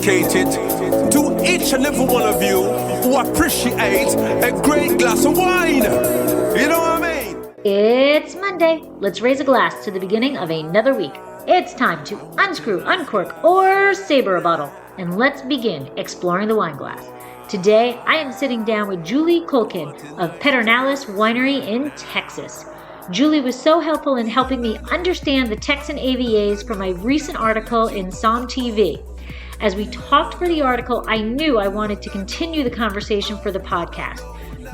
dedicated to each and every one of you who appreciate a great glass of wine. You know what I mean? It's Monday. Let's raise a glass to the beginning of another week. It's time to unscrew, uncork, or saber a bottle. And let's begin exploring the wine glass. Today, I am sitting down with Julie Kuhlken of Pedernales WInery in Texas. Julie was so helpful in helping me understand the Texan AVAs from my recent article in SommTV. As we talked for the article, I knew I wanted to continue the conversation for the podcast.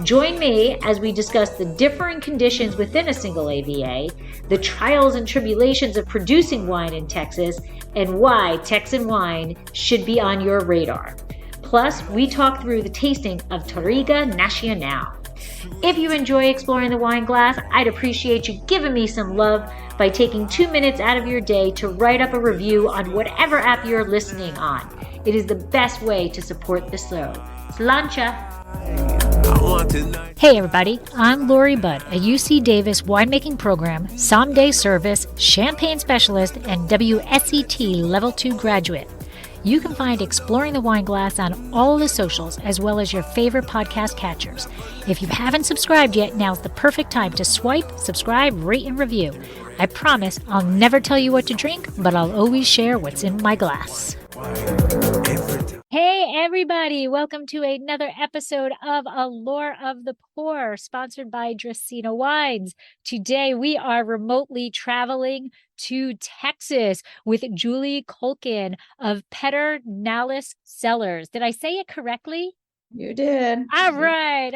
Join me as we discuss the differing conditions within a single AVA, the trials and tribulations of producing wine in Texas, and why Texan wine should be on your radar. Plus, we talk through the tasting of Touriga Nacional. If you enjoy exploring the wine glass, I'd appreciate you giving me some love by taking 2 minutes out of your day to write up a review on whatever app you're listening on. It is the best way to support the show. Slancha! Hey everybody, I'm Lori Budd, a UC Davis winemaking program, someday service, champagne specialist, and WSET Level 2 graduate. You can find Exploring the Wine Glass on all the socials, as well as your favorite podcast catchers. If you haven't subscribed yet, now's the perfect time to swipe, subscribe, rate, and review. I promise I'll never tell you what to drink, but I'll always share what's in my glass. Hey everybody, welcome to another episode of Allure of the Poor, sponsored by Dracaena Wines. Today we are remotely traveling to Texas with Julie Kuhlken of Pedernales Cellars. Did I say it correctly? You did. All right.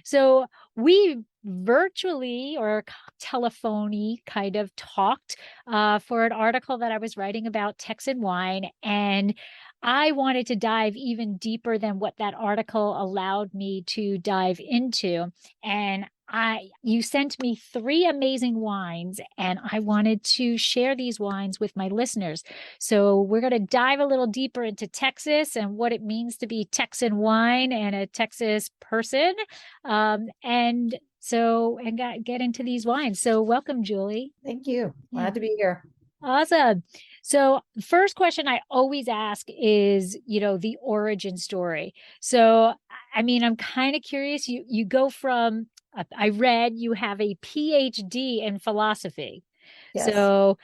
So we virtually or telephony kind of talked for an article that I was writing about Texan wine, and I wanted to dive even deeper than what that article allowed me to dive into. And you sent me 3 amazing wines, and I wanted to share these wines with my listeners. So we're going to dive a little deeper into Texas and what it means to be Texan wine and a Texas person. And get into these wines. So welcome, Julie. Thank you. Glad to be here. Awesome. So first question I always ask is, the origin story. So, I mean, I'm kind of curious. You go from, I read you have a PhD in philosophy. Yes. So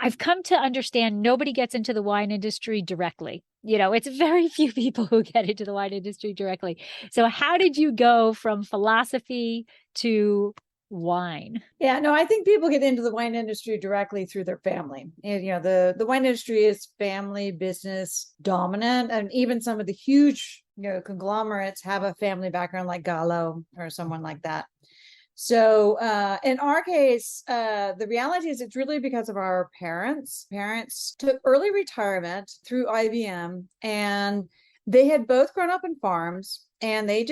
I've come to understand nobody gets into the wine industry directly. It's very few people who get into the wine industry directly. So how did you go from philosophy to wine? Yeah, no, I think people get into the wine industry directly through their family. And, the wine industry is family business dominant, and even some of the huge, conglomerates have a family background like Gallo or someone like that. So in our case, the reality is it's really because of our parents. Parents took early retirement through IBM, and they had both grown up in farms, and they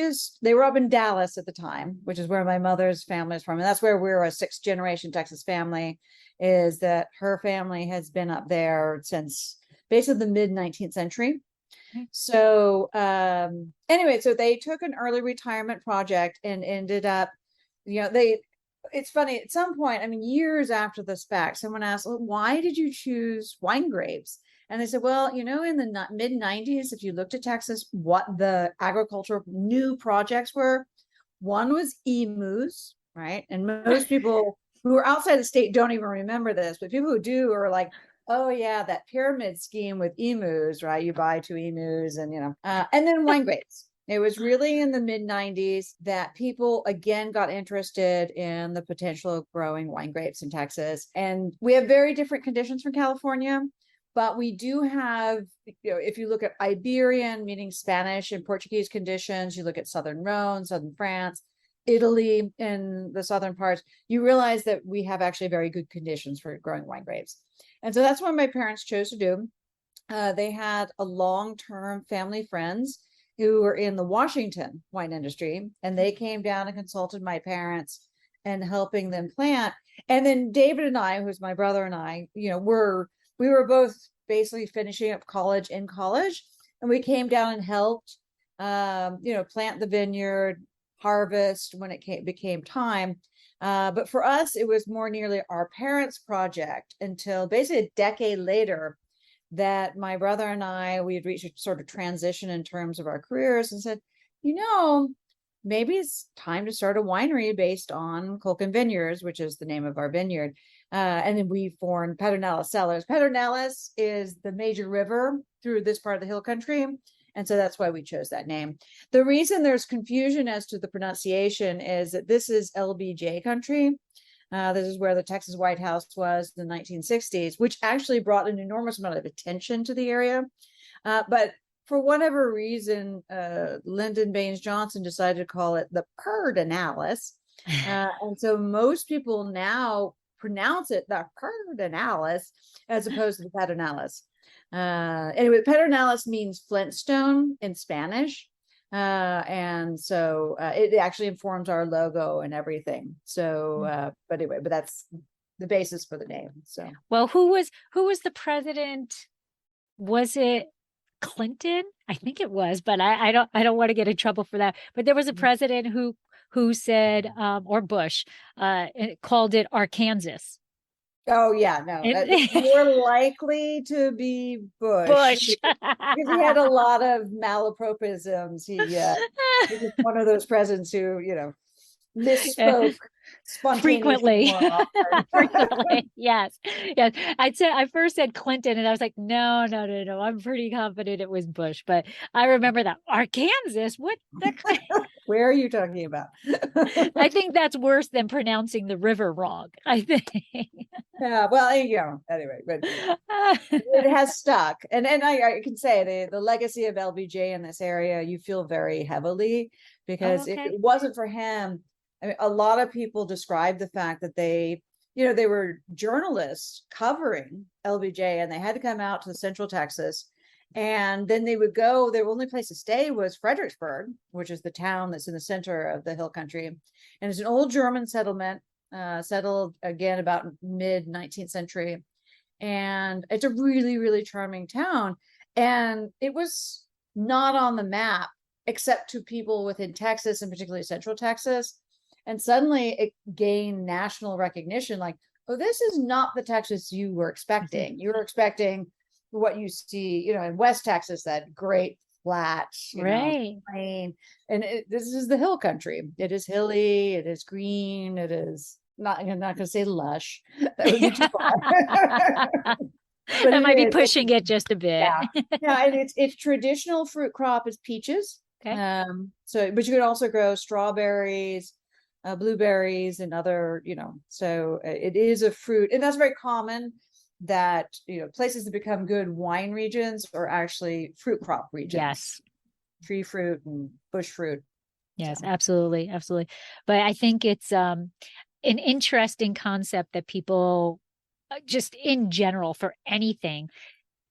were up in Dallas at the time, which is where my mother's family is from. And that's where we're a 6th generation Texas family, is that her family has been up there since basically the mid 19th century. So anyway, so they took an early retirement project and ended up, it's funny, at some point, I mean, years after this fact, someone asked, well, why did you choose wine grapes? And they said, well, in the mid 90s, if you looked at Texas, what the agricultural new projects were, one was emus, right? And most people who are outside the state don't even remember this, but people who do are like, oh yeah, that pyramid scheme with emus, right? You buy 2 emus and, and then wine grapes. It was really in the mid 90s that people again got interested in the potential of growing wine grapes in Texas. And we have very different conditions from California, but we do have, if you look at Iberian, meaning Spanish and Portuguese conditions, you look at Southern Rhone, Southern France, Italy in the southern parts, you realize that we have actually very good conditions for growing wine grapes. And so that's what my parents chose to do. They had a long-term family friends who were in the Washington wine industry, and they came down and consulted my parents and helping them plant. And then David and I, who's my brother and I, we were both basically finishing up college, and we came down and helped, plant the vineyard, harvest when it became time. But for us, it was more nearly our parents' project until basically a decade later that my brother and we had reached a sort of transition in terms of our careers and said, you know, maybe it's time to start a winery based on Kuhlken Vineyards, which is the name of our vineyard. And then we formed Pedernales Cellars. Pedernales is the major river through this part of the hill country. And so that's why we chose that name. The reason there's confusion as to the pronunciation is that this is LBJ country. This is where the Texas White House was in the 1960s, which actually brought an enormous amount of attention to the area. But for whatever reason, Lyndon Baines Johnson decided to call it the Pedernales. And so most people now pronounce it the Pedernales as opposed to the Pedernales. Anyway, Pedernales means Flintstone in Spanish. And so it actually informs our logo and everything. So, but anyway, but that's the basis for the name. So, well, who was the president? Was it Clinton? I think it was, but I don't want to get in trouble for that. But there was a president who said, or Bush, called it Arkansas. Oh yeah, no, it's more likely to be Bush. Because he had a lot of malapropisms. He was one of those presidents who, misspoke frequently. Frequently, yes. I first said Clinton, and I was like, no. I'm pretty confident it was Bush, but I remember that Arkansas. What the? Where are you talking about? I think that's worse than pronouncing the river wrong. I think. Yeah. Well, anyway, but it has stuck, and I can say the legacy of LBJ in this area, you feel very heavily because if it wasn't for him. I mean, a lot of people describe the fact that they were journalists covering LBJ and they had to come out to Central Texas, and then they would go, their only place to stay was Fredericksburg, which is the town that's in the center of the hill country. And it's an old German settlement, settled again about mid 19th century. And it's a really, really charming town. And it was not on the map, except to people within Texas and particularly Central Texas. And suddenly it gained national recognition, like, oh, this is not the Texas you were expecting. You were expecting what you see, in West Texas, that great flat, plain. And this is the hill country. It is hilly, it is green, it is not, I'm not going to say lush. That would be too far. But that might be pushing it just a bit. Yeah, and its traditional fruit crop is peaches. Okay. But you could also grow strawberries, blueberries, and other, so it is a fruit, and that's very common that, places that become good wine regions are actually fruit crop regions. Yes. Tree fruit and bush fruit. Yes, so. Absolutely. But I think it's an interesting concept that people just in general for anything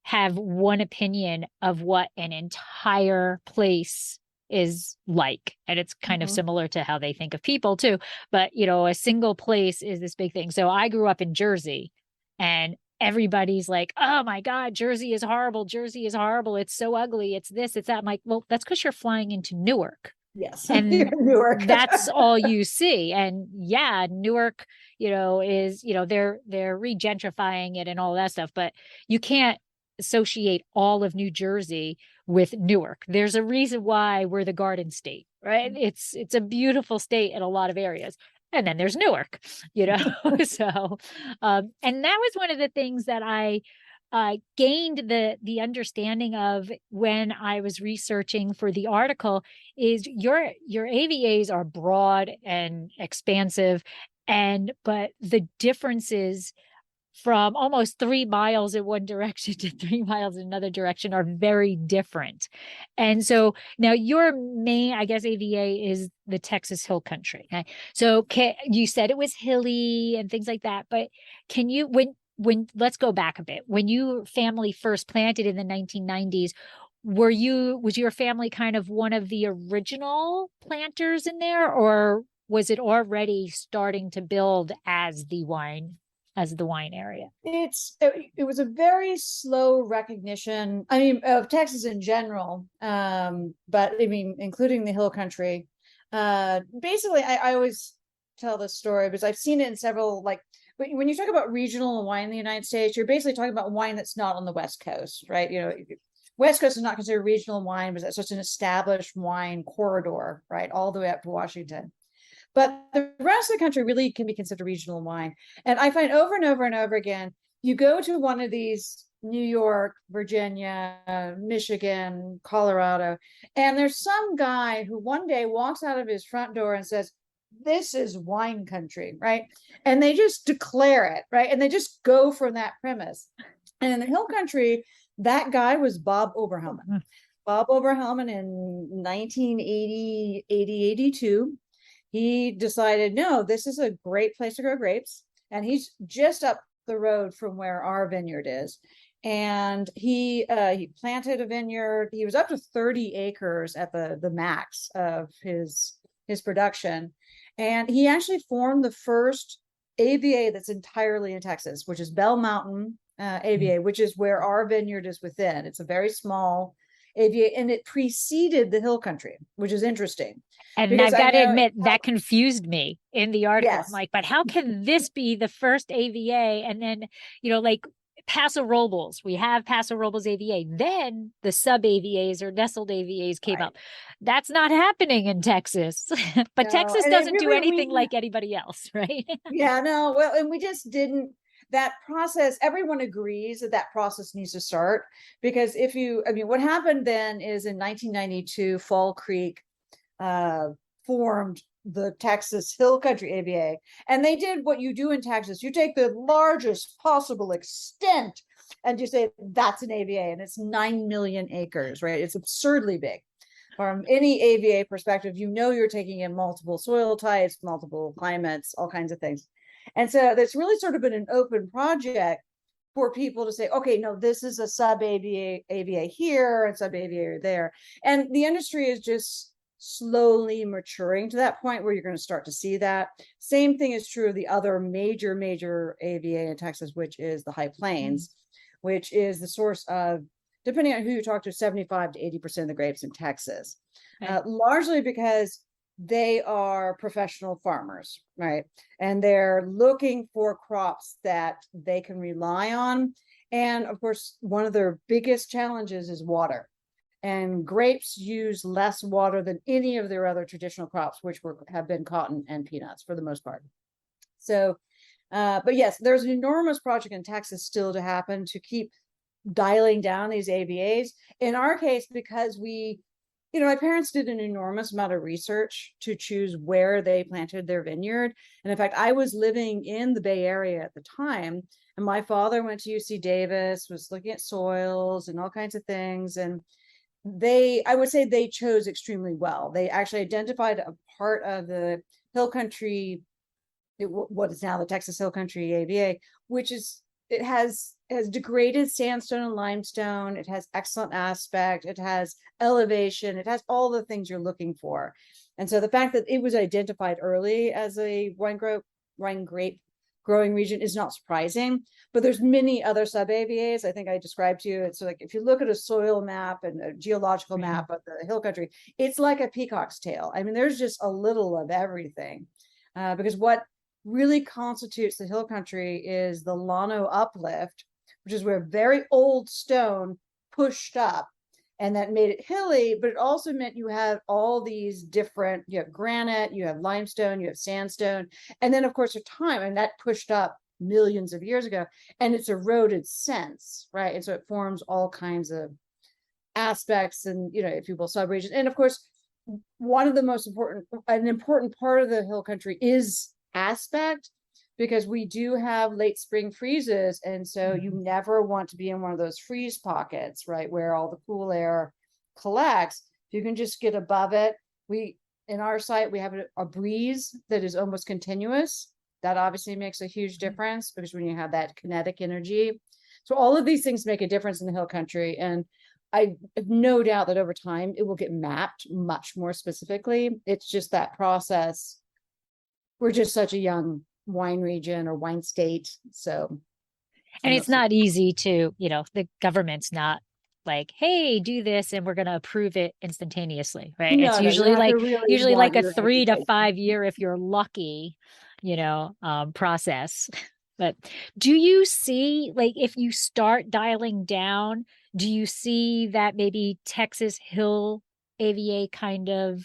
have one opinion of what an entire place is like, and it's kind of similar to how they think of people too, but a single place is this big thing. So I grew up in Jersey, and everybody's like, oh my God, Jersey is horrible, it's so ugly, it's this, it's that. I'm like, well, that's because you're flying into Newark. Yes. And Newark. That's all you see. And yeah, Newark, is, they're regentrifying it and all that stuff, but you can't associate all of New Jersey with Newark. There's a reason why we're the Garden State, right? It's a beautiful state in a lot of areas. And then there's Newark, so, and that was one of the things that I gained the understanding of when I was researching for the article is your AVAs are broad and expansive, but the differences from almost 3 miles in one direction to 3 miles in another direction are very different. And so now your main, I guess, AVA is the Texas Hill Country. Okay? So you said it was hilly and things like that, but can you, when let's go back a bit, when your family first planted in the 1990s, was your family kind of one of the original planters in there, or was it already starting to build as the wine area? It was a very slow recognition, of Texas in general, but including the hill country. Basically, I always tell this story because I've seen it in several, like but when you talk about regional wine in the United States, you're basically talking about wine that's not on the West Coast, right? West Coast is not considered regional wine, but that's just an established wine corridor, right? All the way up to Washington. But the rest of the country really can be considered regional wine. And I find over and over and over again, you go to one of these New York, Virginia, Michigan, Colorado, and there's some guy who one day walks out of his front door and says, this is wine country, right? And they just declare it, right? And they just go from that premise. And in the hill country, that guy was Bob Oberhelman. Bob Oberhelman in 1980, 82, he decided, no, this is a great place to grow grapes. And he's just up the road from where our vineyard is. And he planted a vineyard. He was up to 30 acres at the max of his production. And he actually formed the first AVA that's entirely in Texas, which is Bell Mountain AVA, which is where our vineyard is within. It's a very small AVA, and it preceded the hill country, which is interesting. And I've got to admit, that confused me in the article. Yes. I'm like, but how can this be the first AVA? And then, like Paso Robles, we have Paso Robles AVA. Then the sub AVAs or nestled AVAs came up. That's not happening in Texas. But no, Texas doesn't do anything like anybody else, right? Yeah, no. Well, and we just didn't. That process, everyone agrees that process needs to start, because what happened then is in 1992, Fall Creek formed the Texas Hill Country AVA, and they did what you do in Texas. You take the largest possible extent and you say that's an AVA, and it's 9 million acres, right? It's absurdly big. From any AVA perspective, you're taking in multiple soil types, multiple climates, all kinds of things. And so that's really sort of been an open project for people to say, okay, no, this is a sub AVA here and sub AVA there. And the industry is just slowly maturing to that point where you're going to start to see that. Same thing is true of the other major AVA in Texas, which is the High Plains, which is the source of, depending on who you talk to, 75 to 80% of the grapes in Texas, largely because they are professional farmers, right? And they're looking for crops that they can rely on. And of course, one of their biggest challenges is water. And grapes use less water than any of their other traditional crops, which have been cotton and peanuts for the most part. So, but yes, there's an enormous project in Texas still to happen to keep dialing down these AVAs. In our case, because my parents did an enormous amount of research to choose where they planted their vineyard. And in fact, I was living in the Bay Area at the time, and my father went to UC Davis, was looking at soils and all kinds of things. And I would say they chose extremely well. They actually identified a part of the hill country, what is now the Texas Hill Country AVA, which has degraded sandstone and limestone. It has excellent aspect. It has elevation. It has all the things you're looking for. And so the fact that it was identified early as a wine grape growing region is not surprising. But there's many other sub AVAs. I think I described to you. It's like if you look at a soil map and a geological map of the hill country, it's like a peacock's tail. I mean, there's just a little of everything, because what really constitutes the hill country is the Llano uplift, which is where very old stone pushed up, and that made it hilly, but it also meant you had all these different, you have granite, you have limestone, you have sandstone, and then of course with time, and that pushed up millions of years ago, and it's eroded since, right? And so it forms all kinds of aspects and, if you will, subregions. And of course, an important part of the hill country is aspect, because we do have late spring freezes, and so you never want to be in one of those freeze pockets, right, where all the cool air collects. If you can just get above it, in our site we have a breeze that is almost continuous. That obviously makes a huge difference, because when you have that kinetic energy, so all of these things make a difference in the hill country. And I have no doubt that over time it will get mapped much more specifically. It's just that process. We're just such a young wine region or wine state. So, and it's not easy to, the government's not like, hey, do this and we're going to approve it instantaneously, right? It's usually like a 3 to 5 year, if you're lucky, process. But do you see, like, if you start dialing down, do you see that maybe Texas Hill AVA kind of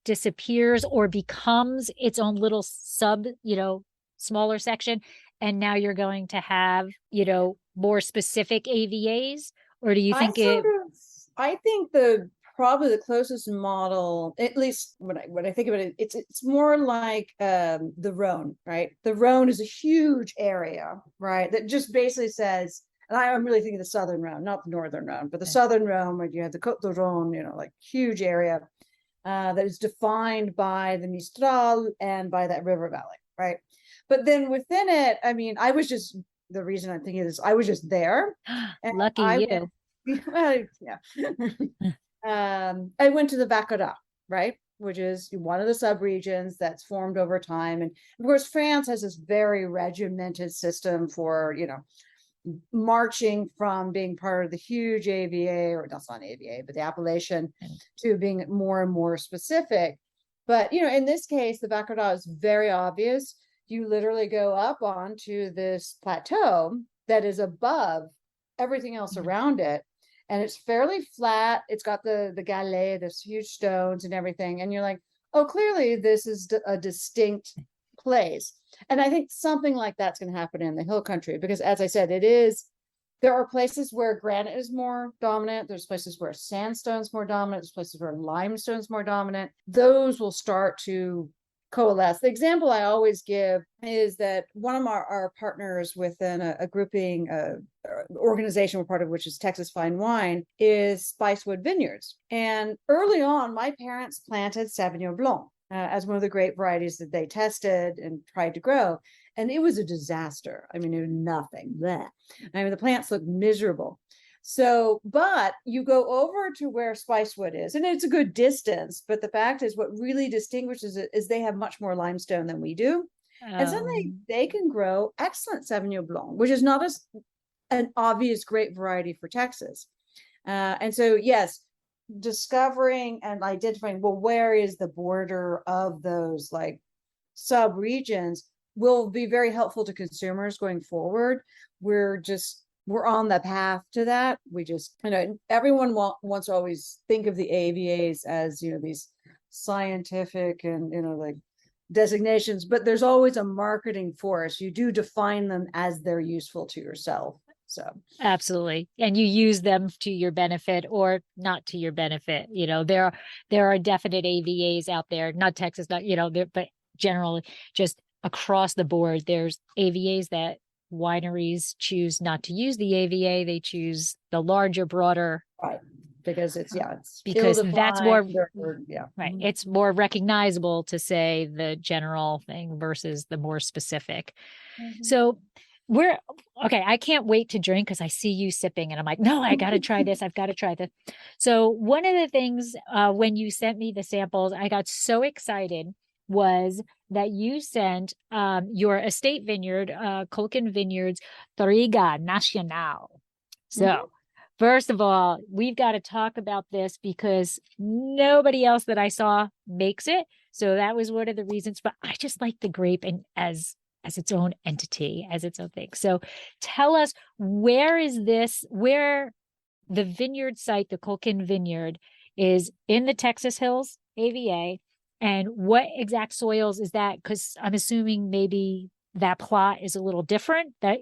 disappears or becomes its own little sub, smaller section? And now you're going to have, more specific AVAs? Or do you think I think the probably the closest model, at least when I think about it, it's more like the Rhone, right? The Rhone is a huge area, right? That just basically says, and I'm really thinking the Southern Rhone, not the Northern Rhone, but the Southern Rhone, where you have the Côte de Rhone, like huge area that is defined by the Mistral and by that river valley, right? But then within it, I mean, the reason I'm thinking of this, I was just there. And lucky you? Well, yeah. I went to the Baccarat, right? Which is one of the subregions that's formed over time. And of course, France has this very regimented system for, marching from being part of the huge AVA, or that's not AVA, but the appellation, to being more and more specific. But, in this case, the Baccarat is very obvious. You literally go up onto this plateau that is above everything else around it. And it's fairly flat. It's got the galets, this huge stones and everything. And you're like, oh, clearly this is a distinct place. And I think something like that's going to happen in the hill country, because as I said, there are places where granite is more dominant. There's places where sandstone is more dominant. There's places where limestone is more dominant. Those will start to coalesce. The example I always give is that one of our partners within a grouping organization we're part of, which is Texas Fine Wine, is Spicewood Vineyards. And early on, my parents planted Sauvignon Blanc as one of the grape varieties that they tested and tried to grow. And it was a disaster. I mean, it was nothing. Blech. I mean, the plants looked miserable. So, but you go over to where Spicewood is, and it's a good distance, but the fact is what really distinguishes it is they have much more limestone than we do. And suddenly they can grow excellent Sauvignon Blanc, which is not an obvious grape variety for Texas. And so, yes, discovering and identifying, well, where is the border of those like sub-regions will be very helpful to consumers going forward. We're on the path to that. We just, everyone wants to always think of the AVAs as, these scientific and, like designations, but there's always a marketing force. You do define them as they're useful to yourself. So absolutely. And you use them to your benefit or not to your benefit. There are definite AVAs out there, not Texas, not, but generally just across the board, there's AVAs that wineries choose not to use the AVA. They choose the larger, broader, right, because because that's more, right. It's more recognizable to say the general thing versus the more specific. So I can't wait to drink because I see you sipping and I'm like, no, I got to try this. I've got to try this. So one of the things when you sent me the samples, I got so excited was that you sent your estate vineyard, Kuhlken Vineyards, Touriga Nacional. So first of all, we've got to talk about this because nobody else that I saw makes it. So that was one of the reasons, but I just like the grape and as its own entity, as its own thing. So tell us, where the vineyard site, the Kuhlken Vineyard, is in the Texas Hills AVA. And what exact soils is that? Because I'm assuming maybe that plot is a little different, that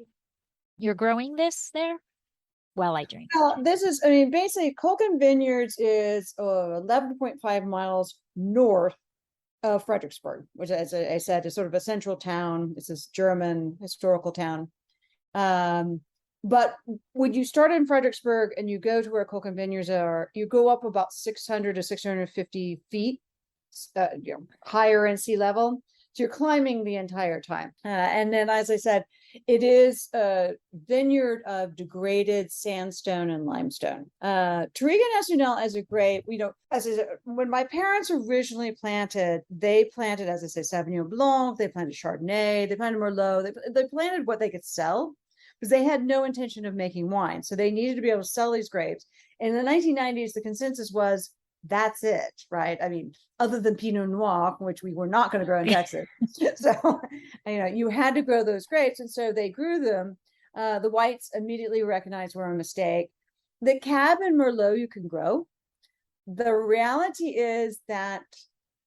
you're growing this there while I drink. Well, basically Kuhlken Vineyards is 11.5 miles north of Fredericksburg, which, as I said, is sort of a central town. It's this German historical town. But when you start in Fredericksburg and you go to where Kuhlken Vineyards are, you go up about 600 to 650 feet. Higher in sea level, so you're climbing the entire time. And then, as I said, it is a vineyard of degraded sandstone and limestone. Touriga Nacional as a grape, as I said, when my parents originally planted, they planted, as I say, Sauvignon Blanc, they planted Chardonnay, they planted Merlot, they planted what they could sell because they had no intention of making wine. So they needed to be able to sell these grapes. And in the 1990s, the consensus was, That's it, right? I mean, other than Pinot Noir, which we were not going to grow in Texas. So, you had to grow those grapes. And so they grew them. The whites immediately recognized were a mistake. The Cab and Merlot you can grow. The reality is that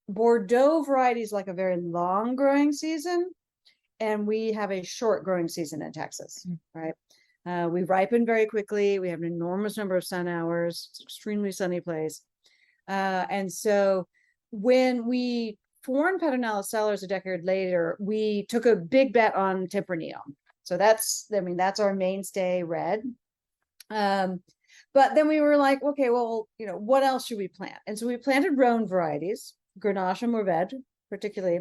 Bordeaux varieties like a very long growing season, and we have a short growing season in Texas, right? We ripen very quickly. We have an enormous number of sun hours. It's an extremely sunny place. And so when we formed Pedernales Cellars a decade later, we took a big bet on Tempranillo. So that's our mainstay red. But then we were like, okay, well, what else should we plant? And so we planted Rhone varieties, Grenache and Mourvèdre, particularly.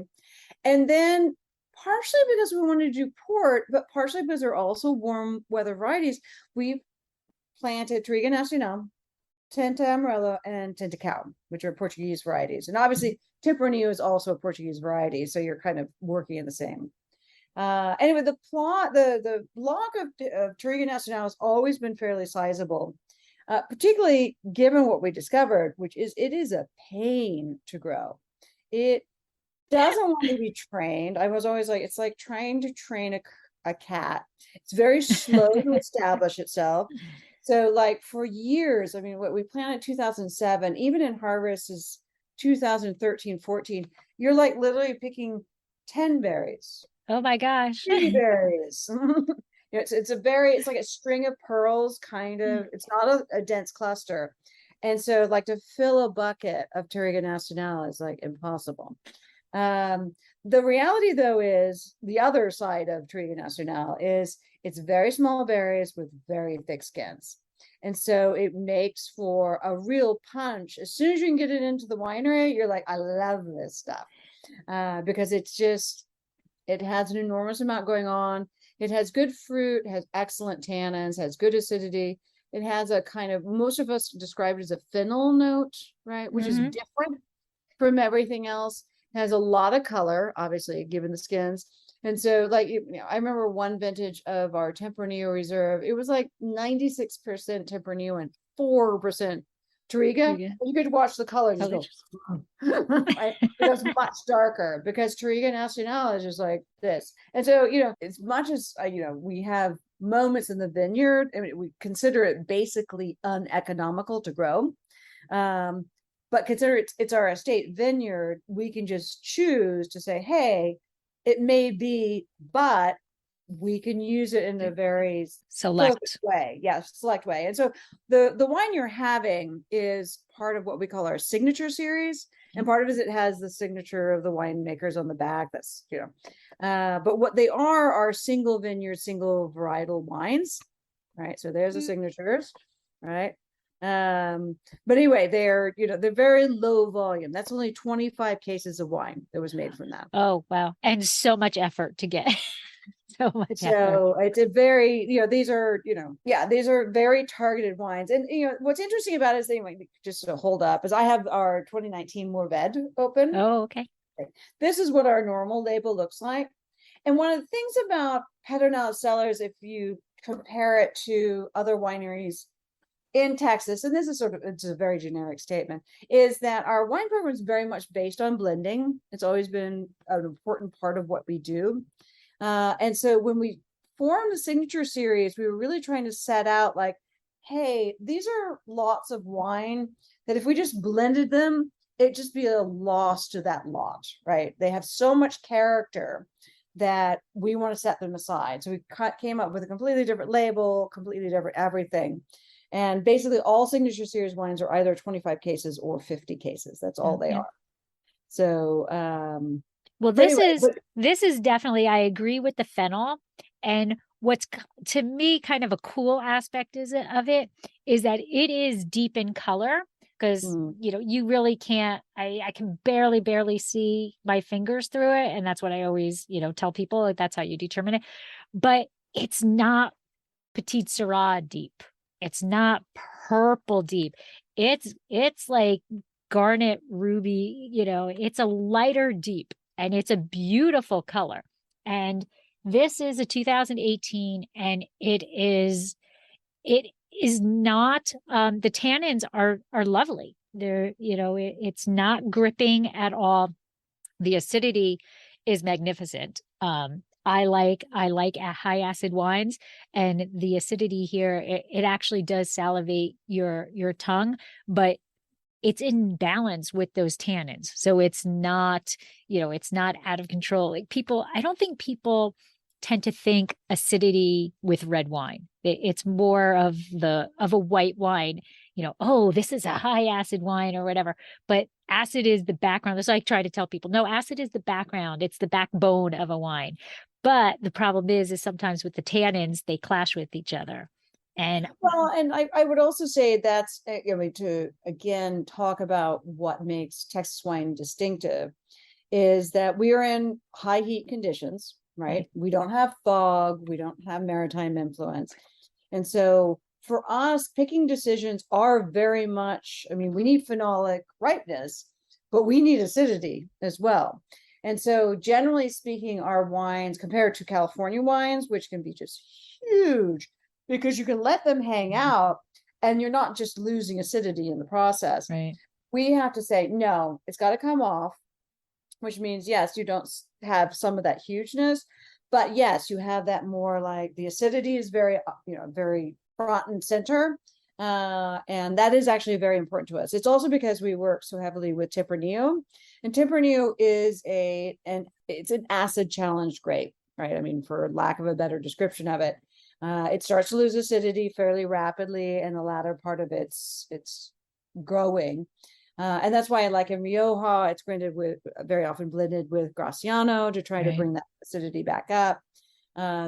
And then partially because we wanted to do port, but partially because they're also warm weather varieties, we planted Touriga Nacional, Tinta Amarelo, and Tinta Cao, which are Portuguese varieties. And obviously, Tempranillo is also a Portuguese variety, so you're kind of working in the same. Anyway, the block of Touriga Nacional has always been fairly sizable, particularly given what we discovered, which is it is a pain to grow. It doesn't want to be trained. I was always like, it's like trying to train a cat. It's very slow to establish itself. So like for years, I mean, what we planted in 2007, even in harvest is 2013, 14, you're like literally picking 10 berries. Oh my gosh. 30 berries. It's like a string of pearls, kind of. It's not a dense cluster. And so like to fill a bucket of Touriga Nacional is like impossible. The reality though is the other side of Touriga Nacional is it's very small berries with very thick skins. And so it makes for a real punch. As soon as you can get it into the winery, you're like, I love this stuff. Because it has an enormous amount going on. It has good fruit, has excellent tannins, has good acidity. It has a kind of, most of us describe it as a fennel note, right? Which is different from everything else. It has a lot of color, obviously, given the skins. And so like, I remember one vintage of our Tempranillo Reserve, it was like 96% Tempranillo and 4% Touriga. You could watch the color just go, right? It was much darker because Touriga Nacional is just like this. And so, as much as, we have moments in the vineyard, I mean, we consider it basically uneconomical to grow. But consider it's our estate vineyard, we can just choose to say, hey, it may be, but we can use it in a very select way. Yeah, select way. And so the wine you're having is part of what we call our signature series. And part of it has the signature of the winemakers on the back. That's, but what they are single vineyard, single varietal wines, right? So there's the signatures, right? But anyway, they're very low volume. That's only 25 cases of wine that was made from that. Oh, wow. And so much effort to get so much effort. So it's a very, these are very targeted wines. And what's interesting about it is just to hold up is I have our 2019 Mourvèdre open. Oh, okay. This is what our normal label looks like. And one of the things about Pedernales Cellars, if you compare it to other wineries in Texas, and this is it's a very generic statement, is that our wine program is very much based on blending. It's always been an important part of what we do. And so when we formed the signature series, we were really trying to set out like, hey, these are lots of wine that if we just blended them, it'd just be a loss to that lot, right? They have so much character that we want to set them aside. So we came up with a completely different label, completely different everything. And basically all signature series wines are either 25 cases or 50 cases. That's all they are. So, well, this is definitely, I agree with the fennel. And what's to me kind of a cool aspect of it is that it is deep in color because, you really can't, I can barely see my fingers through it. And that's what I always, tell people, like, that's how you determine it. But it's not Petite Syrah deep. It's not purple deep. It's like garnet ruby, it's a lighter deep and it's a beautiful color. And this is a 2018 and it is not, the tannins are lovely. It's not gripping at all. The acidity is magnificent. I like high acid wines, and the acidity here, it actually does salivate your tongue, but it's in balance with those tannins. So it's not out of control. I don't think people tend to think acidity with red wine. It's more of a white wine, oh, this is a high acid wine or whatever. But acid is the background. That's what I try to tell people. No, acid is the background. It's the backbone of a wine. But the problem is sometimes with the tannins, they clash with each other. And I would also say that's, to again talk about what makes Texas wine distinctive is that we are in high heat conditions, right? We don't have fog, we don't have maritime influence. And so for us, picking decisions are very much, we need phenolic ripeness, but we need acidity as well. And so generally speaking, our wines compared to California wines, which can be just huge because you can let them hang out and you're not just losing acidity in the process. Right. We have to say, no, it's got to come off, which means, yes, you don't have some of that hugeness, but yes, you have that more like the acidity is very, very front and center. And that is actually very important to us. It's also because we work so heavily with Tempranillo, and Tempranillo is it's an acid challenged grape, right? For lack of a better description of it, it starts to lose acidity fairly rapidly in the latter part of its growing. And that's why, like in Rioja, it's very often blended with Graciano to try to bring that acidity back up.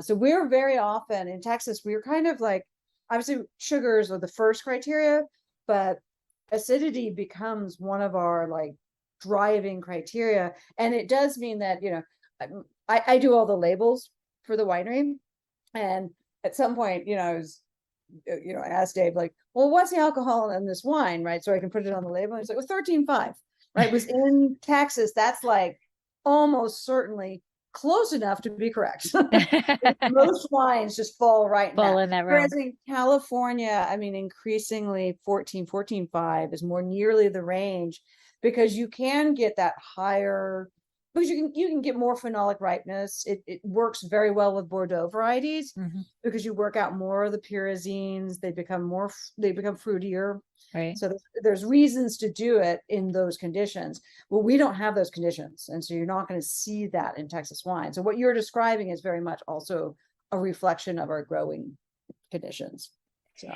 So we're very often in Texas, we're kind of like, obviously sugars are the first criteria, but acidity becomes one of our like driving criteria. And it does mean that, I do all the labels for the winery. And at some point, I asked Dave, like, well, what's the alcohol in this wine, right? So I can put it on the label. And he's like, well, 13.5, right? It was in Texas. That's like almost certainly close enough to be correct. Most wines just fall in that realm. Whereas in California, increasingly 14.5 is more nearly the range, because you can get that higher, because you can get more phenolic ripeness. It works very well with Bordeaux varieties, because you work out more of the pyrazines. They become fruitier. Right. So there's reasons to do it in those conditions. Well, we don't have those conditions. And so you're not going to see that in Texas wine. So what you're describing is very much also a reflection of our growing conditions. So.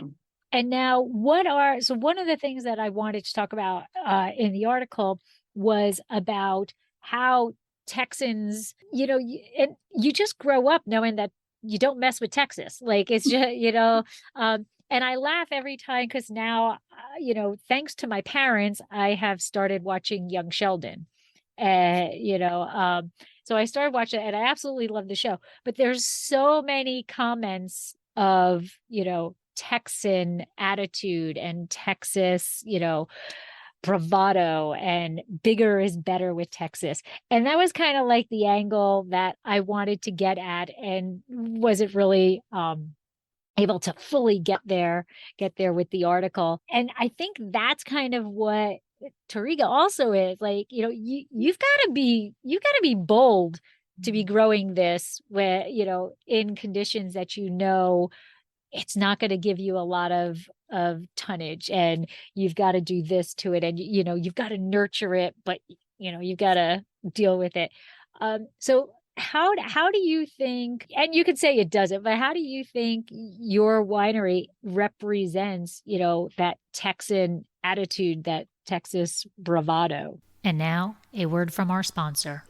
And now one of the things that I wanted to talk about in the article was about how Texans, you just grow up knowing that you don't mess with Texas. Like it's just, and I laugh every time because now, thanks to my parents, I have started watching Young Sheldon. So I started watching it and I absolutely love the show. But there's so many comments of, Texan attitude and Texas, bravado and bigger is better with Texas. And that was kind of like the angle that I wanted to get at and wasn't really able to fully get there with the article. And I think that's kind of what Touriga also is. Like, you've got to be bold to be growing this where, in conditions that it's not going to give you a lot of tonnage, and you've got to do this to it, and you've got to nurture it, but you've got to deal with it. So how do you think, and you could say it doesn't, but how do you think your winery represents that Texan attitude, that Texas bravado? And now a word from our sponsor.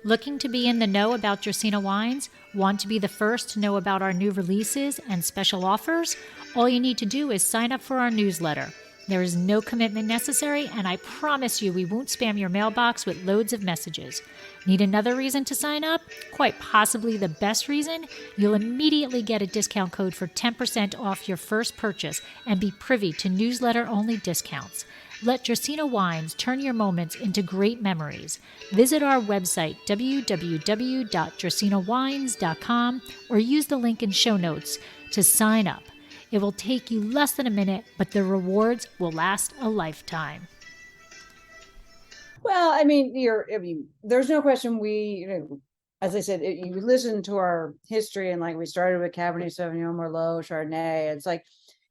Looking to be in the know about Dracaena wines? Want to be the first to know about our new releases and special offers? All you need to do is sign up for our newsletter. There is no commitment necessary, and I promise you we won't spam your mailbox with loads of messages. Need another reason to sign up? Quite possibly the best reason? You'll immediately get a discount code for 10% off your first purchase and be privy to newsletter-only discounts. Let Dracaena Wines turn your moments into great memories. Visit our website, www.dracaenawines.com, or use the link in show notes to sign up. It will take you less than a minute, but the rewards will last a lifetime. Well, I mean, there's no question as I said, you listen to our history and like we started with Cabernet Sauvignon, Merlot, Chardonnay. It's like,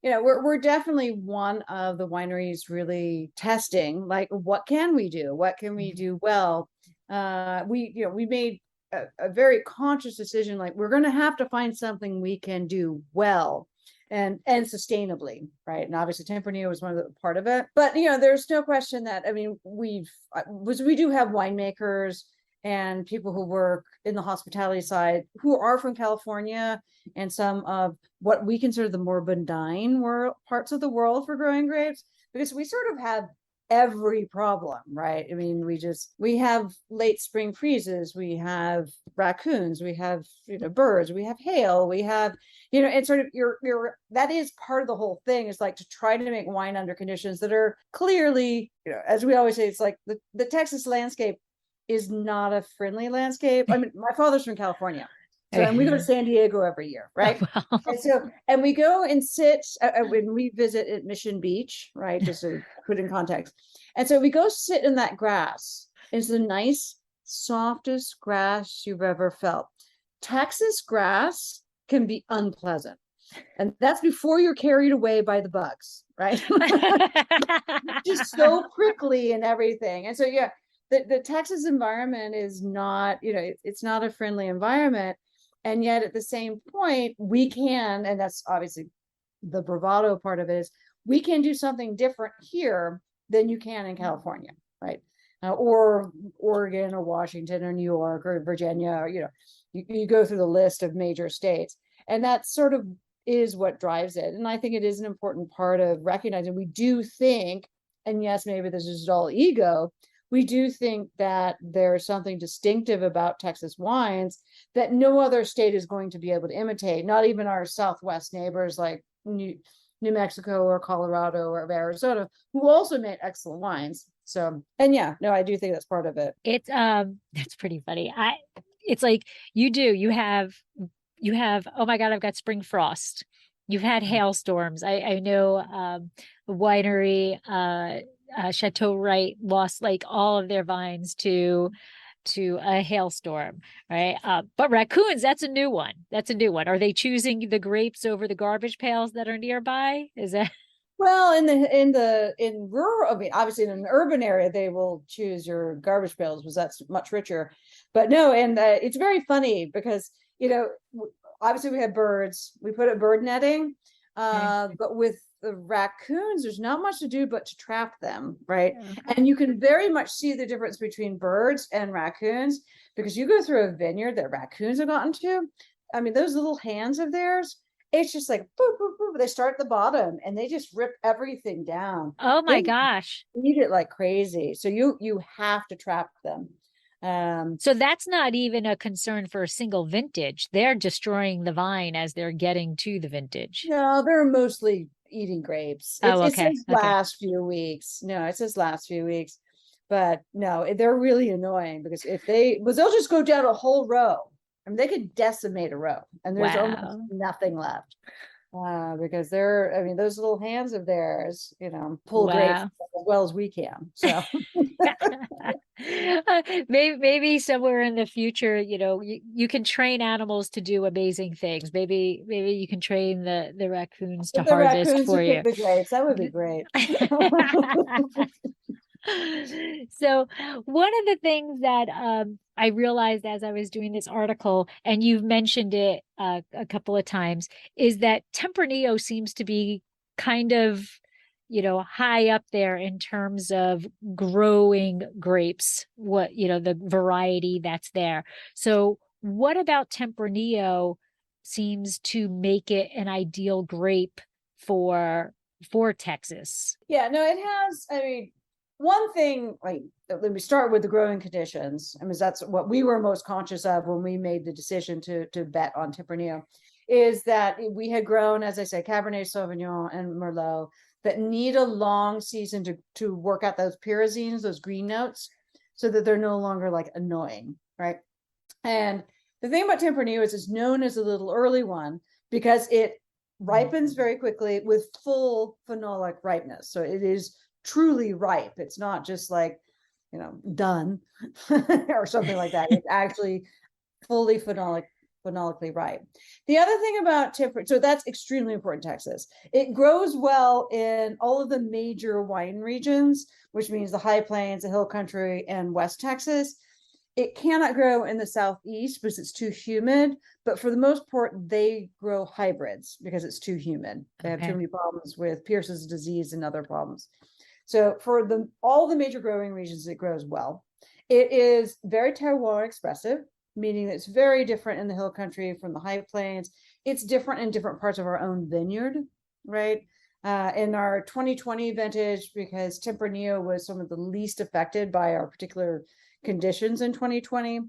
we're definitely one of the wineries really testing, like, what can we do? What can we do well? We made a very conscious decision, like, we're going to have to find something we can do well and sustainably, right? And obviously Tempranillo was one of the part of it, but there's no question that, I mean, we do have winemakers and people who work in the hospitality side who are from California and some of what we consider the more benign parts of the world for growing grapes, because we sort of have every problem, right? I mean, we have late spring freezes, we have raccoons, we have birds, we have hail, we have and sort of that is part of the whole thing, is like to try to make wine under conditions that are clearly, as we always say, it's like the Texas landscape is not a friendly landscape. I mean, my father's from California, and we go to San Diego every year, right? Oh, wow. And we go and sit when we visit at Mission Beach, right? Just to put in context. And so we go sit in that grass. It's the nice, softest grass you've ever felt. Texas grass can be unpleasant. And that's before you're carried away by the bugs, right? Just so prickly and everything. And so, the Texas environment is not, it's not a friendly environment. And yet at the same point, we can, and that's obviously the bravado part of it, is we can do something different here than you can in California, right? Or Oregon or Washington or New York or Virginia, or, you go through the list of major states. And that sort of is what drives it. And I think it is an important part of recognizing we do think, and yes, maybe this is all ego, we do think that there's something distinctive about Texas wines that no other state is going to be able to imitate, not even our Southwest neighbors like New Mexico or Colorado or Arizona, who also make excellent wines. So, and I do think that's part of it. It's that's pretty funny. It's like you have, oh my God, I've got spring frost. You've had hailstorms. I know the winery, Chateau Wright, lost like all of their vines to a hailstorm, right? But raccoons, that's a new one. Are they choosing the grapes over the garbage pails that are nearby? Is that? Well, in rural, I mean, obviously in an urban area, they will choose your garbage pails because that's much richer. But no, and it's very funny because, obviously we have birds, we put up bird netting, but with the raccoons, there's not much to do but to trap them, right? And you can very much see the difference between birds and raccoons, because you go through a vineyard that raccoons have gotten to. I mean, those little hands of theirs, it's just like boop, boop, boop. They start at the bottom and they just rip everything down. Oh my gosh. Eat it like crazy. So you have to trap them. So that's not even a concern for a single vintage. They're destroying the vine as they're getting to the vintage. No, they're mostly eating grapes. It says last few weeks. No, it says last few weeks. But no, they're really annoying because they'll just go down a whole row. I mean, they could decimate a row and there's almost nothing left. Because those little hands of theirs, pull grapes as well as we can. So maybe somewhere in the future, you can train animals to do amazing things. Maybe you can train the raccoons to harvest for you. The grapes. That would be great. So one of the things that I realized as I was doing this article, and you've mentioned it a couple of times, is that Tempranillo seems to be kind of, high up there in terms of growing grapes, the variety that's there. So what about Tempranillo seems to make it an ideal grape for Texas? Yeah, no, it has, one thing, let me start with the growing conditions. That's what we were most conscious of when we made the decision to bet on Tempranillo, is that we had grown, as I said, Cabernet Sauvignon and Merlot. that need a long season to work out those pyrazines, those green notes, so that they're no longer like annoying, right? And the thing about Tempranillo is it's known as a little early one because it ripens very quickly with full phenolic ripeness. So it is truly ripe. It's not just like, done or something like that. It's actually fully phenolically ripe. The other thing about so that's extremely important in Texas. It grows well in all of the major wine regions, which means the high plains, the hill country, and West Texas. It cannot grow in the southeast because it's too humid, but for the most part, they grow hybrids because it's too humid. They have too many problems with Pierce's disease and other problems. So for all the major growing regions, it grows well. It is very terroir expressive, meaning that it's very different in the hill country from the high plains. It's different in different parts of our own vineyard, right? In our 2020 vintage, because Tempranillo was some of the least affected by our particular conditions in 2020,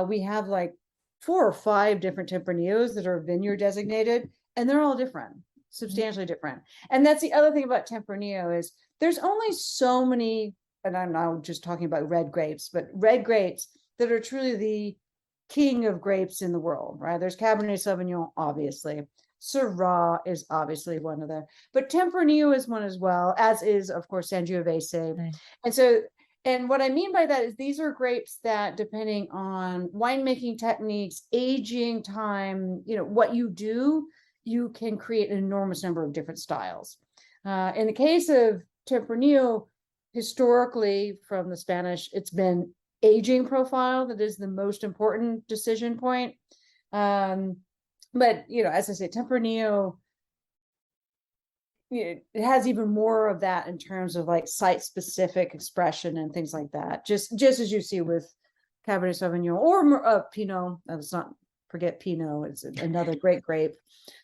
we have like 4 or 5 different Tempranillos that are vineyard designated, and they're all different, substantially different. And that's the other thing about Tempranillo is there's only so many, and I'm not just talking about red grapes, but red grapes that are truly the king of grapes in the world, right? There's Cabernet Sauvignon, obviously. Syrah is obviously one of them, but Tempranillo is one as well, as is, of course, Sangiovese. Right. And what I mean by that is these are grapes that, depending on winemaking techniques, aging time, what you do, you can create an enormous number of different styles. In the case of Tempranillo, historically from the Spanish, it's been aging profile that is the most important decision point. But as I say, Tempranillo, it has even more of that in terms of like site-specific expression and things like that. Just as you see with Cabernet Sauvignon or Pinot. Let's not forget Pinot. It's another great grape.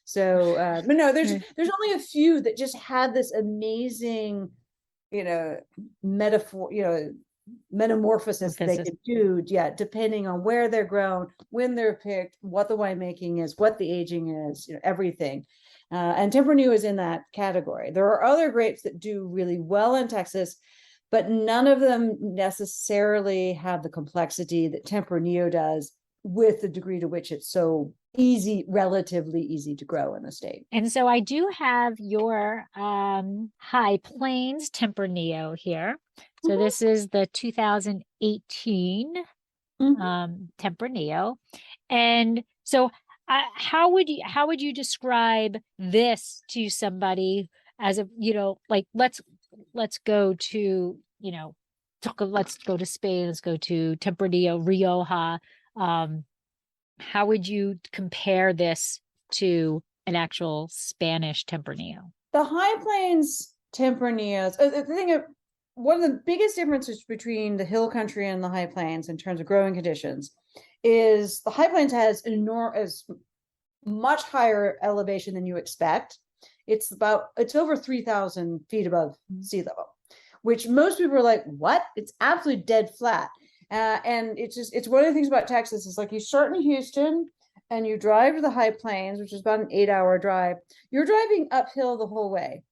So, but no, there's only a few that just had this amazing, metamorphosis that they could do, depending on where they're grown, when they're picked, what the winemaking is, what the aging is, everything. And Tempranillo is in that category. There are other grapes that do really well in Texas, but none of them necessarily have the complexity that Tempranillo does, with the degree to which it's so relatively easy to grow in the state. And so I do have your High Plains Tempranillo here. So this is the 2018 Tempranillo. And so how would you describe this to somebody as let's go to, let's go to Spain, let's go to Tempranillo, Rioja. How would you compare this to an actual Spanish Tempranillo? The High Plains Tempranillos, one of the biggest differences between the hill country and the High Plains in terms of growing conditions is the High Plains has much higher elevation than you expect. It's over 3,000 feet above sea level, which most people are like, what? It's absolutely dead flat. And it's one of the things about Texas is like you start in Houston and you drive to the High Plains, which is about an 8-hour drive. You're driving uphill the whole way,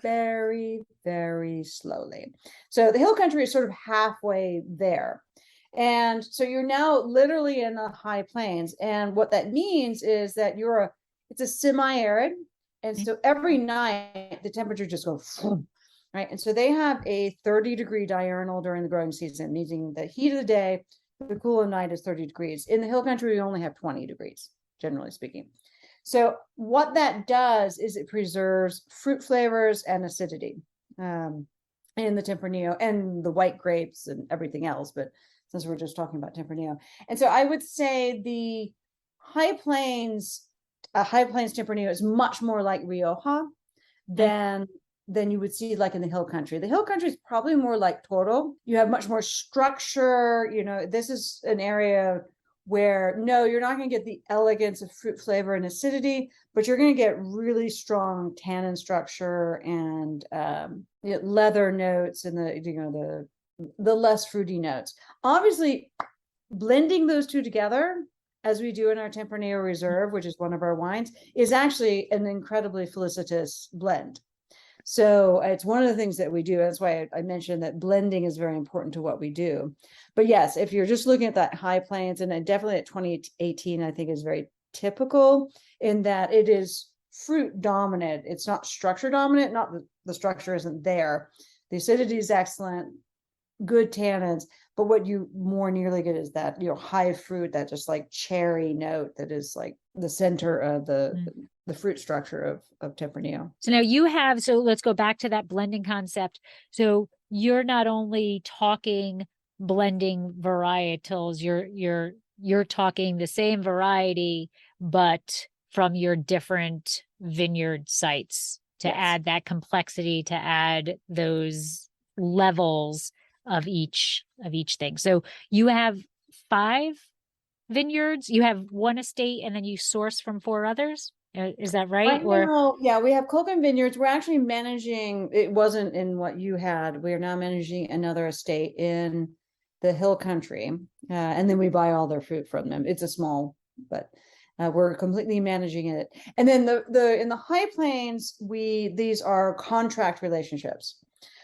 very, very slowly. So the hill country is sort of halfway there. And so you're now literally in the High Plains. And what that means is that it's a semi-arid. And so every night the temperature just goes, right? And so they have a 30-degree diurnal during the growing season, meaning the heat of the day, the cool of night is 30 degrees. In the hill country, we only have 20 degrees, generally speaking. So what that does is it preserves fruit flavors and acidity in the Tempranillo and the white grapes and everything else. But since we're just talking about Tempranillo. And so I would say the High Plains Tempranillo is much more like Rioja than you would see like in the hill country. The hill country is probably more like Toro. You have much more structure. This is an area where, no, you're not going to get the elegance of fruit flavor and acidity, but you're going to get really strong tannin structure and leather notes and the less fruity notes. Obviously, blending those two together, as we do in our Tempranillo Reserve, which is one of our wines, is actually an incredibly felicitous blend. So it's one of the things that we do. That's why I mentioned that blending is very important to what we do. But yes, if you're just looking at that high plains, and definitely at 2018, I think is very typical in that it is fruit dominant. It's not structure dominant, not the structure isn't there. The acidity is excellent, good tannins, but what you more nearly get is that, high fruit, that just like cherry note that is like the center of the fruit structure of Tempranillo. So now so let's go back to that blending concept. So you're not only talking blending varietals, you're talking the same variety, but from your different vineyard sites to add that complexity, to add those levels of each thing. So you have 5 vineyards, you have one estate, and then you source from 4 others. Is that right? Now, yeah, we have Kuhlken Vineyards. We're actually managing, it wasn't in what you had. We are now managing another estate in the hill country. And then we buy all their fruit from them. It's a small, but we're completely managing it. And then the in the high plains, these are contract relationships.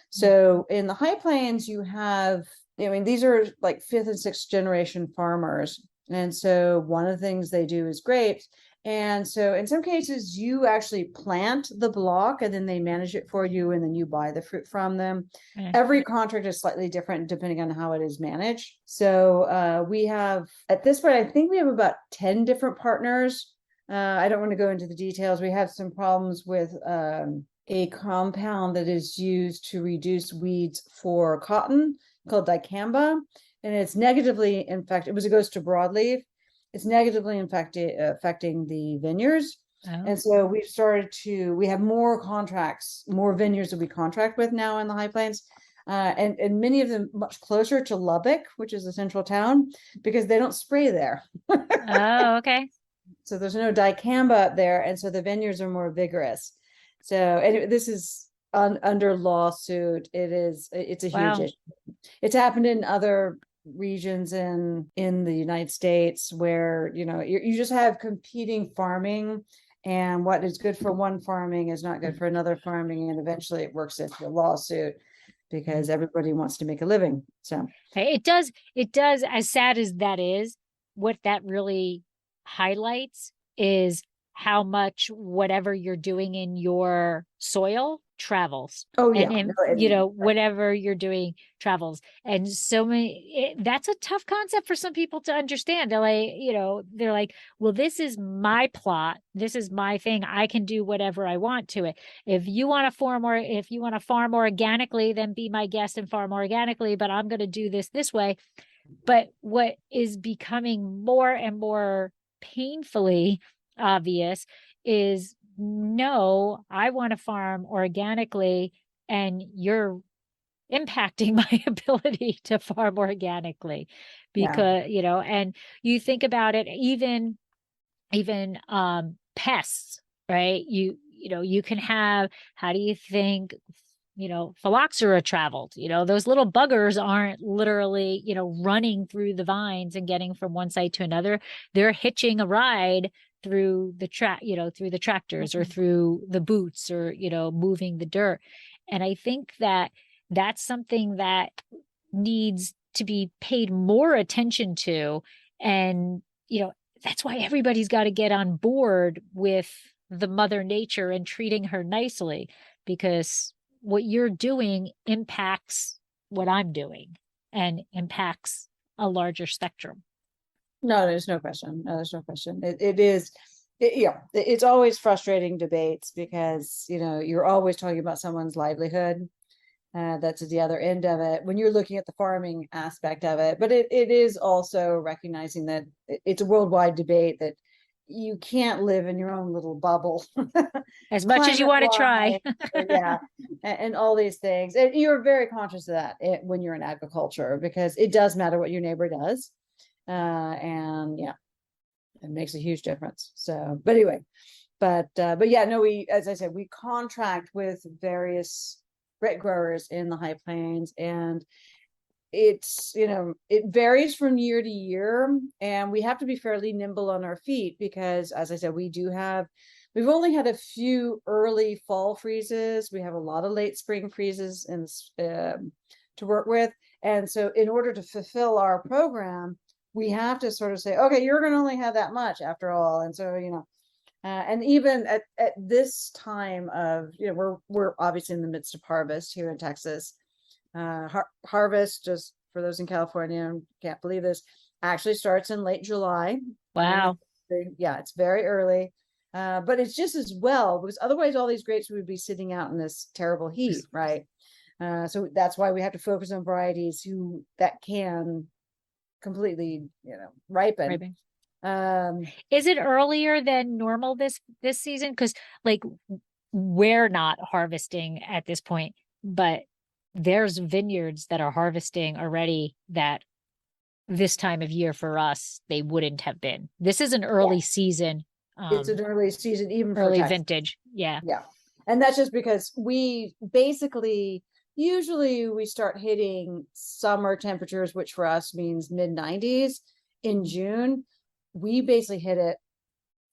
So in the high plains, you have, these are like 5th and 6th generation farmers. And so one of the things they do is grapes. And so in some cases, you actually plant the block and then they manage it for you, and then you buy the fruit from them. Every contract is slightly different depending on how it is managed. So we have, at this point, I think we have about 10 different partners. I don't want to go into the details. We have some problems with a compound that is used to reduce weeds for cotton called dicamba, and it's negatively infected. It goes to broadleaf. It's negatively affecting the vineyards. And so we have more contracts, more vineyards that we contract with now in the high plains. And many of them much closer to Lubbock, which is the central town, because they don't spray there. Oh, okay. So there's no dicamba up there. And so the vineyards are more vigorous. So, and this is under lawsuit. It's a huge issue. It's happened in other regions in the United States where, you just have competing farming, and what is good for one farming is not good for another farming. And eventually it works into a lawsuit because everybody wants to make a living. So it does, as sad as that is, what that really highlights is how much whatever you're doing in your soil travels. Oh yeah. And whatever you're doing travels. And so that's a tough concept for some people to understand. They're like, well, this is my plot. This is my thing. I can do whatever I want to it. If you want to farm organically, then be my guest and farm organically, but I'm going to do this way. But what is becoming more and more painfully obvious is, no, I want to farm organically, and you're impacting my ability to farm organically because, and you think about it, even pests, right? You can have, how do you think, phylloxera traveled? Those little buggers aren't literally, running through the vines and getting from one site to another. They're hitching a ride through the through the tractors or through the boots, or, moving the dirt. And I think that that's something that needs to be paid more attention to. And, that's why everybody's got to get on board with the mother nature and treating her nicely, because what you're doing impacts what I'm doing and impacts a larger spectrum. No, there's no question. It's always frustrating debates because, you're always talking about someone's livelihood. That's at the other end of it when you're looking at the farming aspect of it. But it is also recognizing that it's a worldwide debate, that you can't live in your own little bubble as much as you want to try. Yeah, and all these things. And you're very conscious of that when you're in agriculture, because it does matter what your neighbor does. And yeah, it makes a huge difference. So, but anyway, but yeah, no, as I said, we contract with various grape growers in the high plains, and it's, it varies from year to year, and we have to be fairly nimble on our feet because, as I said, we we've only had a few early fall freezes. We have a lot of late spring freezes to work with. And so in order to fulfill our program, we have to sort of say, okay, you're going to only have that much after all. And so, and even at this time of, we're obviously in the midst of harvest here in Texas. Harvest, just for those in California, can't believe this, actually starts in late July. Wow. Yeah, it's very early. But it's just as well, because otherwise all these grapes would be sitting out in this terrible heat, right? So that's why we have to focus on varieties that can completely, ripen. Is it earlier than normal this season? Because like we're not harvesting at this point, but there's vineyards that are harvesting already that this time of year for us they wouldn't have been. This is an early season. It's an early season, even early for vintage. Yeah. And that's just because we basically usually we start hitting summer temperatures, which for us means mid-90s in June. We basically hit it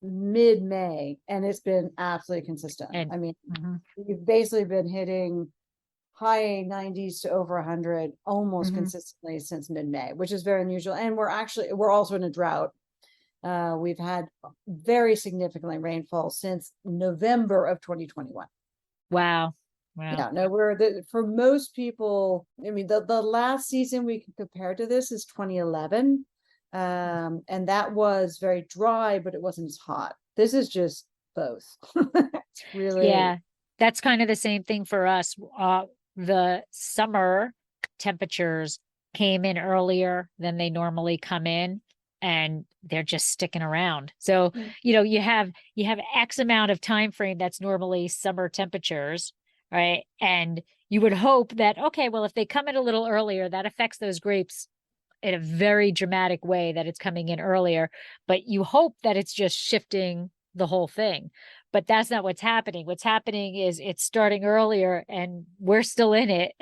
mid-May, and it's been absolutely consistent. And, I mean, we've basically been hitting high 90s to over 100 almost consistently since mid-May, which is very unusual. And we're also in a drought. We've had very significantly rainfall since November of 2021. Wow. Yeah, no, for most people, I mean, the last season we can compare to this is 2011. And that was very dry, but it wasn't as hot. This is just both. It's really, that's kind of the same thing for us. The summer temperatures came in earlier than they normally come in, and they're just sticking around. So, you have X amount of time frame that's normally summer temperatures, right? And you would hope that, okay, well, if they come in a little earlier, that affects those grapes in a very dramatic way, that it's coming in earlier, but you hope that it's just shifting the whole thing. But that's not what's happening. What's happening is it's starting earlier and we're still in it,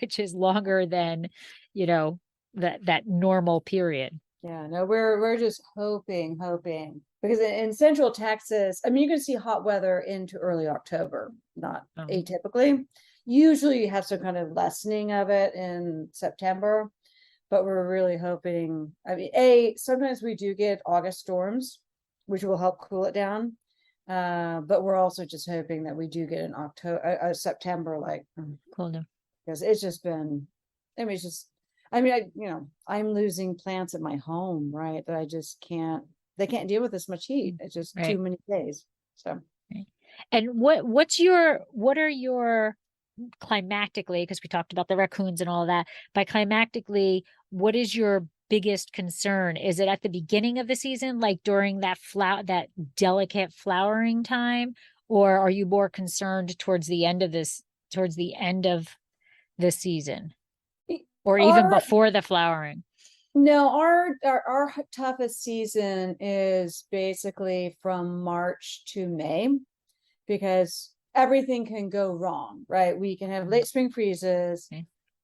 which is longer than, that normal period. Yeah, no, we're just hoping because in central Texas, I mean, you can see hot weather into early October, not atypically. Usually you have some kind of lessening of it in September, but we're really hoping, I mean, sometimes we do get August storms, which will help cool it down. But we're also just hoping that we do get an September, like cool down, because it's just been, I mean, it's just, I mean, I'm losing plants at my home, right? That I just they can't deal with this much heat. It's just too many days. So, and what are your climactically, because we talked about the raccoons and all that, by climactically, what is your biggest concern? Is it at the beginning of the season, like during that delicate flowering time, or are you more concerned towards the end of the season, or even before the flowering? No, our toughest season is basically from March to May, because everything can go wrong, right? We can have late spring freezes.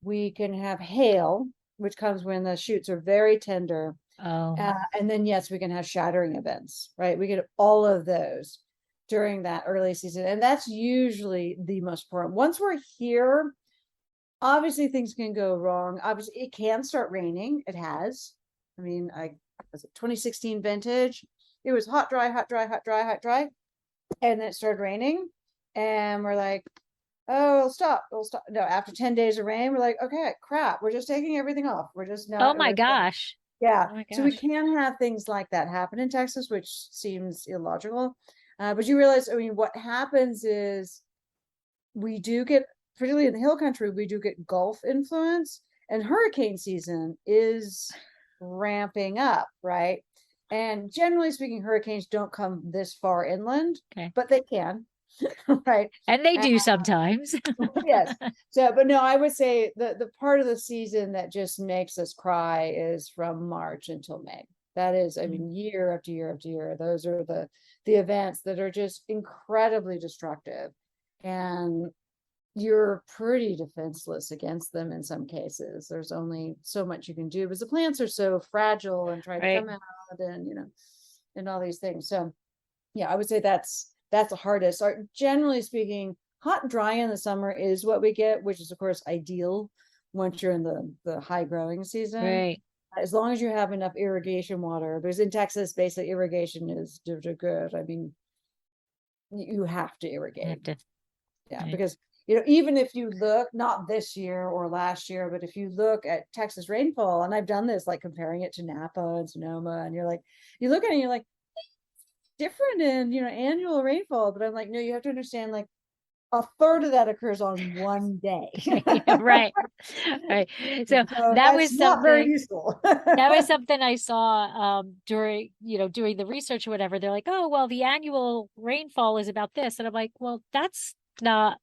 We can have hail, which comes when the shoots are very tender. And then, yes, we can have shattering events, right? We get all of those during that early season. And that's usually the most important. Once we're here, obviously things can go wrong. Obviously it can start raining. It has. I mean, was it 2016 vintage? It was hot, dry. And then it started raining. And we're like, oh, it'll stop. No, after 10 days of rain, we're like, okay, crap. We're just taking everything off. We're just not. Oh my gosh. Yeah. Oh my gosh. So we can have things like that happen in Texas, which seems illogical. But you realize, I mean, what happens is we do get, particularly in the hill country, we do get Gulf influence, and hurricane season is ramping up, right? And generally speaking, hurricanes don't come this far inland, but they can. Right. And they do sometimes. Yes. So, but no, I would say the part of the season that just makes us cry is from March until May. That is, I mean, year after year after year, those are the events that are just incredibly destructive. And you're pretty defenseless against them in some cases. There's only so much you can do because the plants are so fragile and try to come out and, and all these things. So yeah, I would say that's that's the hardest. Generally speaking, hot and dry in the summer is what we get, which is of course ideal once you're in the high growing season. Right. As long as you have enough irrigation water, because in Texas, basically irrigation is good. I mean, you have to irrigate. Have to. Yeah, Right. because even if you look, not this year or last year, but if you look at Texas rainfall, and I've done this, like comparing it to Napa and Sonoma, and you look at it and you're like, different in, annual rainfall. But I'm like, no, you have to understand, like, a third of that occurs on one day. Yeah, right. Right. So So that that's was not very something useful. that was something I saw during, doing the research or whatever. They're like, oh, well, the annual rainfall is about this. And I'm like, well, that's good.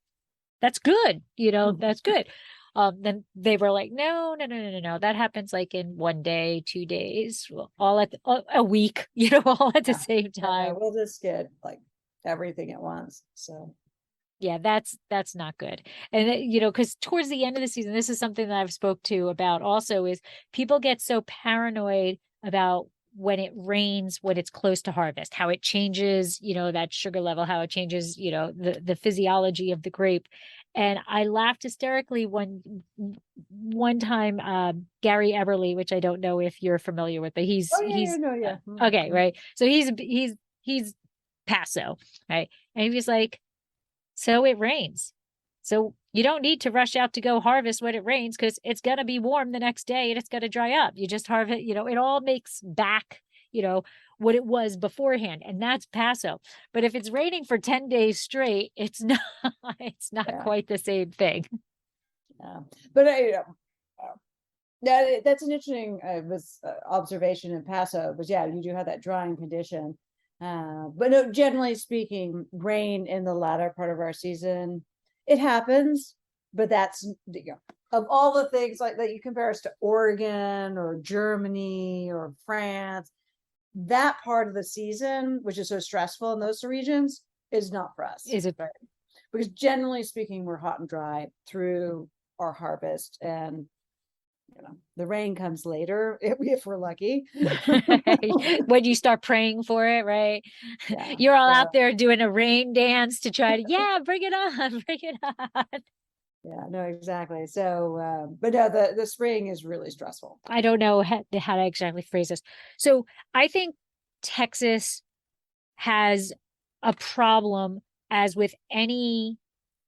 That's good. Then they were like, no, no, no, no, no, no. That happens like in 1 day, 2 days, all at a week, all at the same time. We'll just get like everything at once. So Yeah, that's not good. And because towards the end of the season, this is something that I've spoke to about also, is people get so paranoid about when it rains, when it's close to harvest, how it changes, that sugar level, how it changes, the physiology of the grape. And I laughed hysterically one time, Gary Eberly, which I don't know if you're familiar with, but he's okay, right? So he's Paso, right? And he was like, so it rains. So you don't need to rush out to go harvest when it rains, because it's going to be warm the next day and it's going to dry up. You just harvest, it all makes back, what it was beforehand. And that's Paso. But if it's raining for 10 days straight, it's not quite the same thing. Yeah. But that's an interesting observation in Paso. But yeah, you do have that drying condition. But no, generally speaking, rain in the latter part of our season, it happens, but that's, of all the things like that, you compare us to Oregon or Germany or France, that part of the season, which is so stressful in those regions, is not for us. Is it? Right? Because generally speaking, we're hot and dry through our harvest, and the rain comes later if we're lucky. When you start praying for it, right? Yeah, you're all out there doing a rain dance to try to bring it on, bring it on. Yeah, no, exactly. So but no, the spring is really stressful. I don't know how to exactly phrase this. So I think Texas has a problem, as with any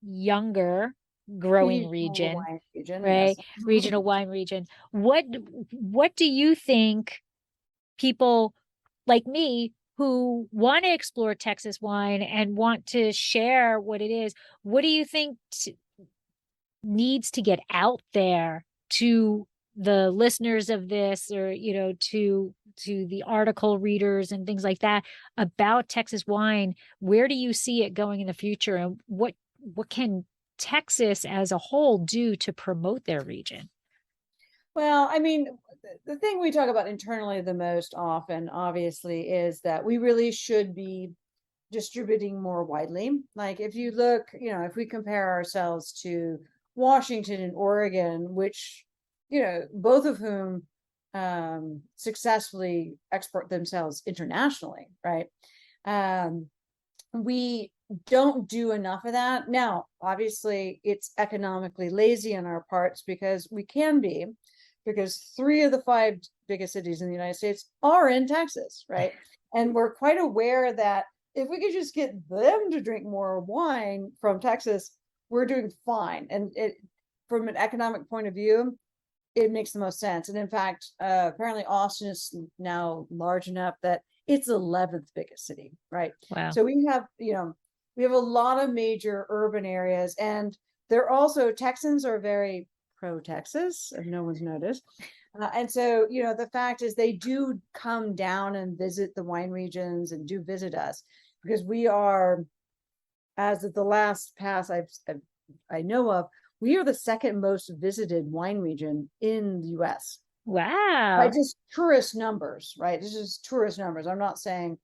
younger growing region, right? Yes. Regional wine region. What do you think people like me who want to explore Texas wine and want to share what it is, what do you think needs to get out there to the listeners of this, or to the article readers and things like that about Texas wine? Where do you see it going in the future, and what can Texas as a whole do to promote their region? Well, I mean, the thing we talk about internally the most often, obviously, is that we really should be distributing more widely. Like if you look, if we compare ourselves to Washington and Oregon, which, both of whom successfully export themselves internationally, right? We don't do enough of that. Now, obviously, it's economically lazy on our parts, because we can be, because 3 of the 5 biggest cities in the United States are in Texas, right? And we're quite aware that if we could just get them to drink more wine from Texas, we're doing fine. And from an economic point of view, it makes the most sense. And in fact, apparently Austin is now large enough that it's the 11th biggest city, right? Wow. So we have a lot of major urban areas, and they're also, Texans are very pro-Texas, if no one's noticed. And so, the fact is they do come down and visit the wine regions and do visit us, because we are, as of the last pass I know of, we are the second most visited wine region in the US. Wow. By just tourist numbers, right? This is tourist numbers. I'm not saying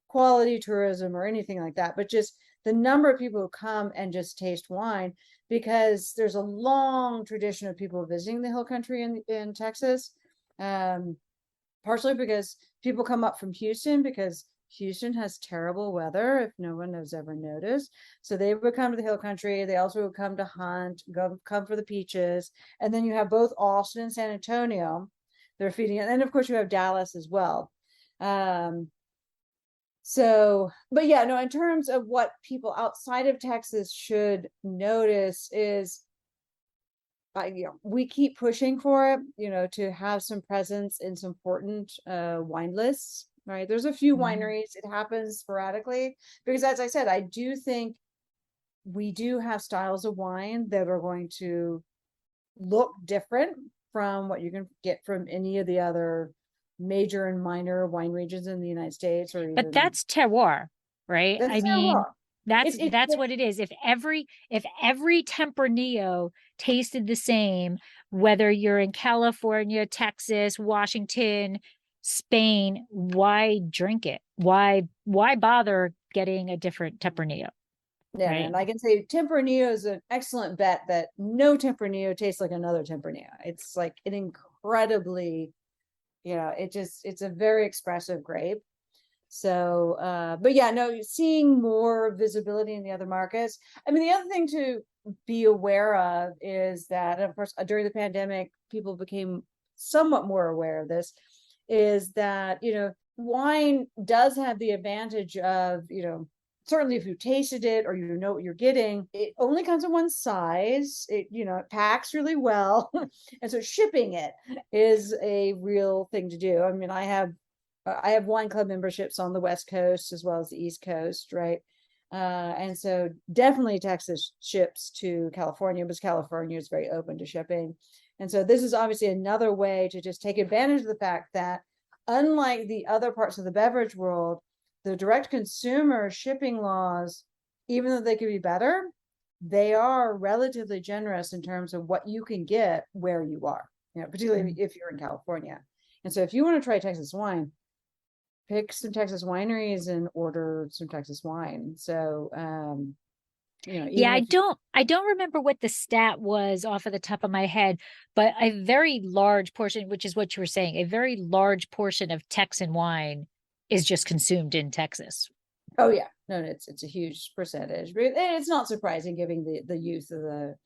quality tourism or anything like that, but just the number of people who come and just taste wine, because there's a long tradition of people visiting the hill country in Texas. Partially because people come up from Houston, because Houston has terrible weather, if no one has ever noticed. So they would come to the hill country. They also would come to hunt, come for the peaches. And then you have both Austin and San Antonio. They're feeding it. And of course you have Dallas as well. So, but yeah, no, in terms of what people outside of Texas should notice is, we keep pushing for it, to have some presence in some important wine lists, right? There's a few wineries, it happens sporadically, because as I said, I do think we do have styles of wine that are going to look different from what you can get from any of the other major and minor wine regions in the United States, or But that's terroir, right? that's I mean, terroir. that's what it is. If every Tempranillo tasted the same, whether you're in California, Texas, Washington, Spain, why drink it? Why bother getting a different Tempranillo? Yeah, Right. and I can say Tempranillo is an excellent bet that no Tempranillo tastes like another Tempranillo. It's like an incredibly, it's a very expressive grape. So, but yeah, no, seeing more visibility in the other markets. I mean, the other thing to be aware of is that, of course, during the pandemic, people became somewhat more aware of this, is that, wine does have the advantage of, certainly if you tasted it or you know what you're getting, it only comes in one size. It packs really well. And so shipping it is a real thing to do. I mean, I have wine club memberships on the West Coast as well as the East Coast, right? And so definitely Texas ships to California, because California is very open to shipping. And so this is obviously another way to just take advantage of the fact that, unlike the other parts of the beverage world, the direct consumer shipping laws, even though they could be better, they are relatively generous in terms of what you can get where you are, particularly if you're in California. And so if you want to try Texas wine, pick some Texas wineries and order some Texas wine. So, Yeah, I don't remember what the stat was off of the top of my head, but a very large portion, which is what you were saying, a very large portion of Texan wine is just consumed in Texas. Oh yeah, no, it's a huge percentage, but it's not surprising given the youth of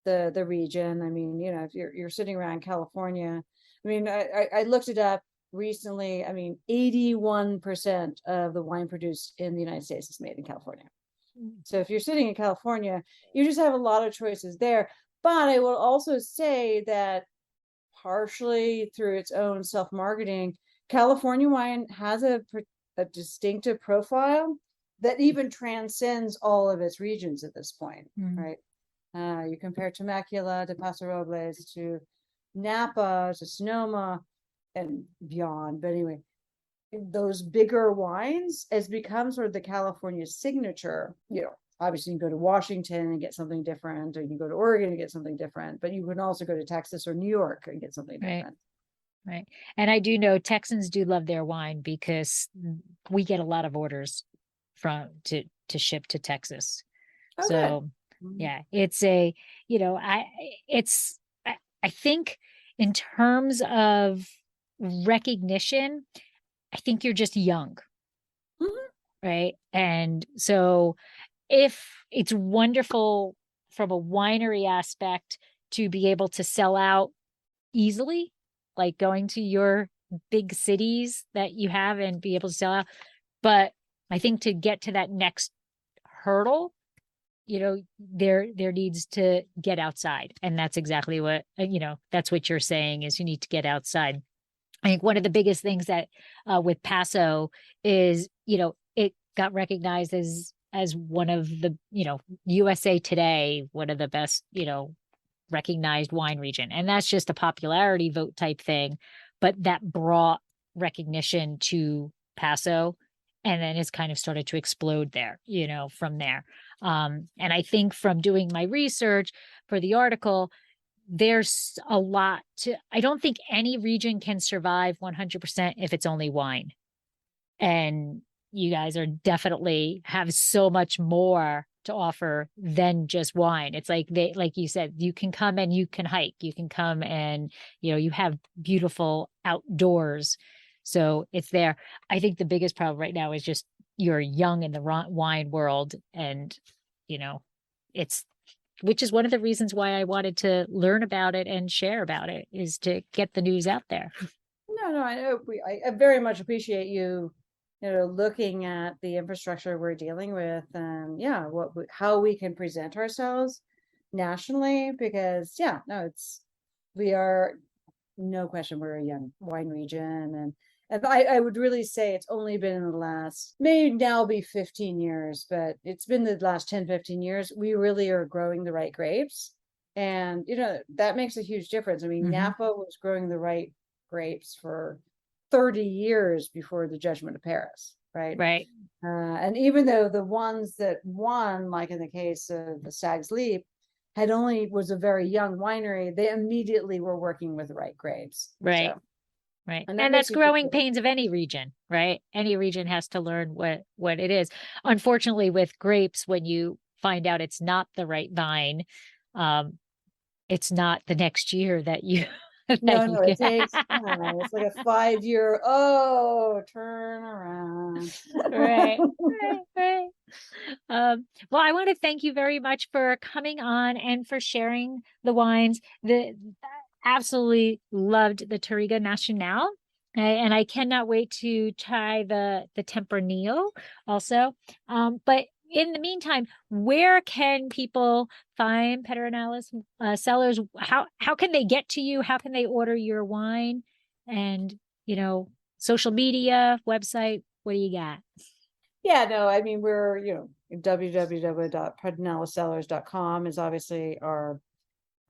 the region. I mean, if you're sitting around California, I mean, I looked it up recently. I mean, 81% of the wine produced in the United States is made in California. So if you're sitting in California, you just have a lot of choices there. But I will also say that, partially through its own self-marketing, California wine has a distinctive profile that even transcends all of its regions at this point, right? You compare Temecula to Paso Robles to Napa to Sonoma and beyond. But anyway, those bigger wines has become sort of the California signature. Obviously you can go to Washington and get something different, or you can go to Oregon and get something different, but you can also go to Texas or New York and get something different. Right. And I do know Texans do love their wine, because we get a lot of orders to ship to Texas. Okay. So yeah, it's I think in terms of recognition, I think you're just young. Right. And so if it's wonderful from a winery aspect to be able to sell out easily, like going to your big cities that you have and be able to sell out. But I think to get to that next hurdle, there needs to get outside. And that's exactly what, that's what you're saying, is you need to get outside. I think one of the biggest things that with Paso is, it got recognized as one of the, USA Today, one of the best, recognized wine region. And that's just a popularity vote type thing, but that brought recognition to Paso, and then it's kind of started to explode there, from there. And I think from doing my research for the article, there's a lot I don't think any region can survive 100% if it's only wine. And you guys are definitely have so much more to offer than just wine. It's like like you said, you can come and you can hike, you can come and, you have beautiful outdoors. So it's there. I think the biggest problem right now is just you're young in the wine world, and it's which is one of the reasons why I wanted to learn about it and share about it, is to get the news out there. No, I know. I very much appreciate you, looking at the infrastructure we're dealing with, and how we can present ourselves nationally, because we are, no question, we're a young wine region, and I would really say it's only been in the last, maybe now be 15 years, but it's been the last 10, 15 years, we really are growing the right grapes. And, that makes a huge difference. I mean, Napa was growing the right grapes for 30 years before the Judgment of Paris, right? Right. And even though the ones that won, like in the case of the Stag's Leap, was a very young winery, they immediately were working with the right grapes. Right. So, right. and And that that's makes you feel growing good. pains of any region, right? Any region has to learn what it is. Unfortunately, with grapes, when you find out it's not the right vine, it's not the next year that you No, you it get. takes time. It's like a 5-year, turn around. Right. Right. Well, I want to thank you very much for coming on and for sharing the wines. Absolutely loved the Touriga Nacional. And I cannot wait to try the Tempranillo also. But in the meantime, where can people find Pedernales sellers? How can they get to you? How can they order your wine? And, social media, website, what do you got? Yeah, no, I mean, we're, www.pedernalessellers.com is obviously our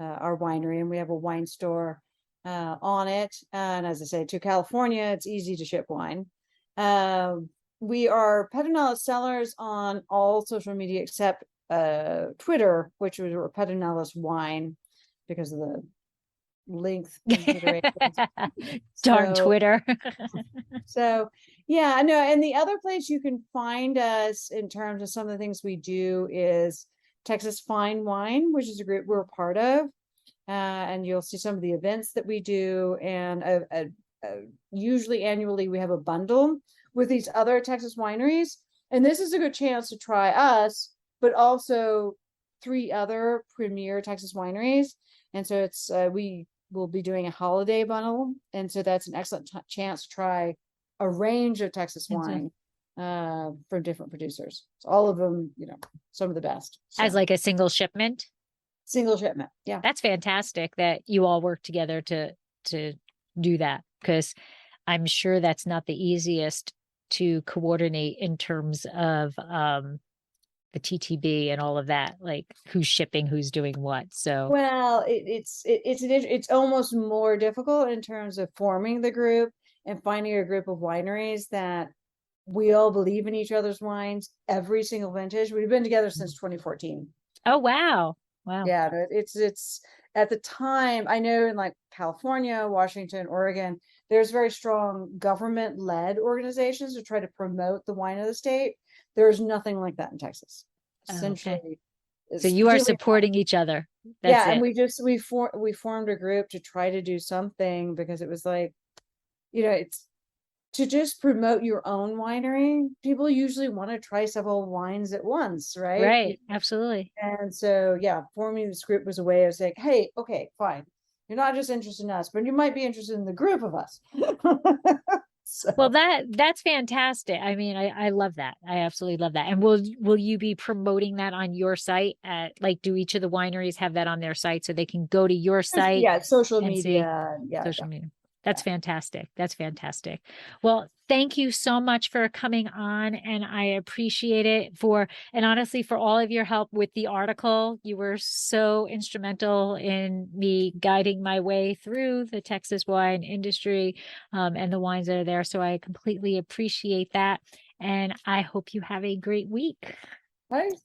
winery, and we have a wine store on it. And as I say, to California, it's easy to ship wine. We are Pedernales Sellers on all social media except Twitter, which was Pedernales Wine, because of the length considerations. Darn So- Twitter. So yeah, I know. And the other place you can find us in terms of some of the things we do is Texas Fine Wine, which is a group we're a part of. And you'll see some of the events that we do. And usually annually, we have a bundle with these other Texas wineries. And this is a good chance to try us, but also 3 other premier Texas wineries. And so we will be doing a holiday bundle. And so that's an excellent chance to try a range of Texas wine from different producers. So all of them, some of the best. So. As like a single shipment? Single shipment. Yeah. That's fantastic that you all work together to do that, because I'm sure that's not the easiest to coordinate in terms of the TTB and all of that, like who's shipping, who's doing what. So well, it's almost more difficult in terms of forming the group and finding a group of wineries that we all believe in each other's wines every single vintage. We've been together since 2014. Oh wow. Yeah, it's at the time, I know in like California, Washington, Oregon, there's very strong government-led organizations to try to promote the wine of the state. There's nothing like that in Texas. Essentially, so you are supporting each other. That's and it. we formed a group to try to do something, because it was like, it's to just promote your own winery. People usually want to try several wines at once, right? Right. Absolutely. And so, forming this group was a way of saying, hey, okay, fine. You're not just interested in us, but you might be interested in the group of us. So. Well, that's fantastic. I mean, I love that. I absolutely love that. And will you be promoting that on your site? Do each of the wineries have that on their site so they can go to your site? Yeah, social and media. Social media. That's fantastic. That's fantastic. Well, thank you so much for coming on, and I appreciate it and honestly, for all of your help with the article. You were so instrumental in me guiding my way through the Texas wine industry, and the wines that are there. So I completely appreciate that. And I hope you have a great week.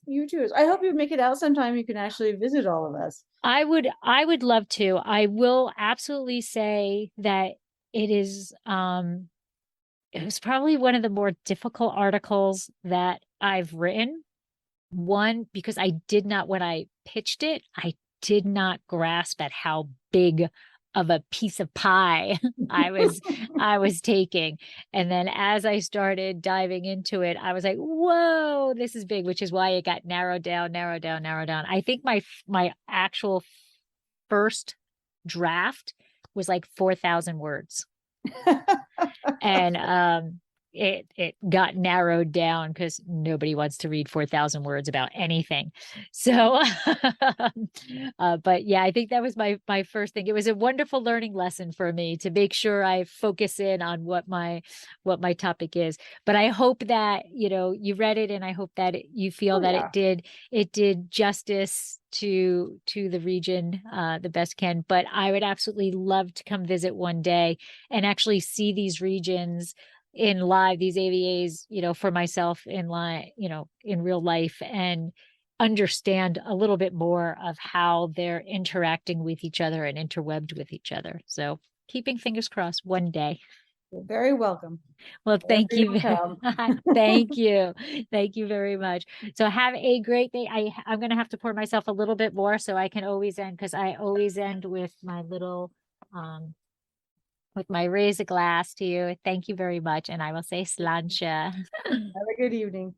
You too. I hope you make it out sometime. You can actually visit all of us. I would love to. I will absolutely say that it was probably one of the more difficult articles that I've written. One, because when I pitched it, I did not grasp at how big of a piece of pie I was taking. And then as I started diving into it, I was like, whoa, this is big, which is why it got narrowed down. I think my actual first draft was like 4,000 words. And it got narrowed down because nobody wants to read 4,000 words about anything. So, but yeah, I think that was my first thing. It was a wonderful learning lesson for me to make sure I focus in on what my topic is. But I hope that, you read it, and I hope that you feel that it did justice to the region the best can. But I would absolutely love to come visit one day and actually see these regions in live, these AVAs, for myself in live, in real life, and understand a little bit more of how they're interacting with each other and interwebbed with each other. So keeping fingers crossed one day. You're very welcome. Well, thank you. Thank you. Thank you very much. So have a great day. I'm going to have to pour myself a little bit more so I can always end, because I always end with my little, with my raise a glass to you. Thank you very much. And I will say sláinte. Have a good evening.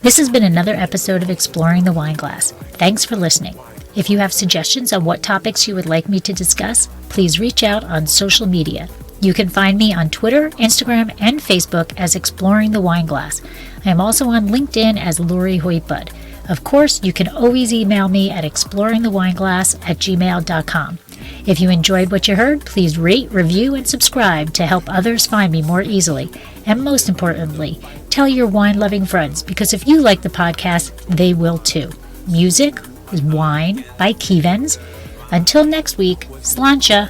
This has been another episode of Exploring the Wine Glass. Thanks for listening. If you have suggestions on what topics you would like me to discuss, please reach out on social media. You can find me on Twitter, Instagram, and Facebook as Exploring the Wine Glass. I am also on LinkedIn as Lori Hoytbud. Of course, you can always email me at exploringthewineglass@gmail.com. If you enjoyed what you heard, please rate, review, and subscribe to help others find me more easily. And most importantly, tell your wine-loving friends, because if you like the podcast, they will too. Music is Wine by Kevens. Until next week, sláinte.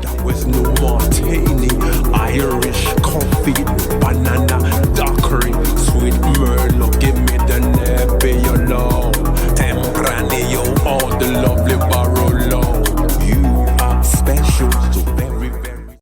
That was no martini, Irish coffee, banana.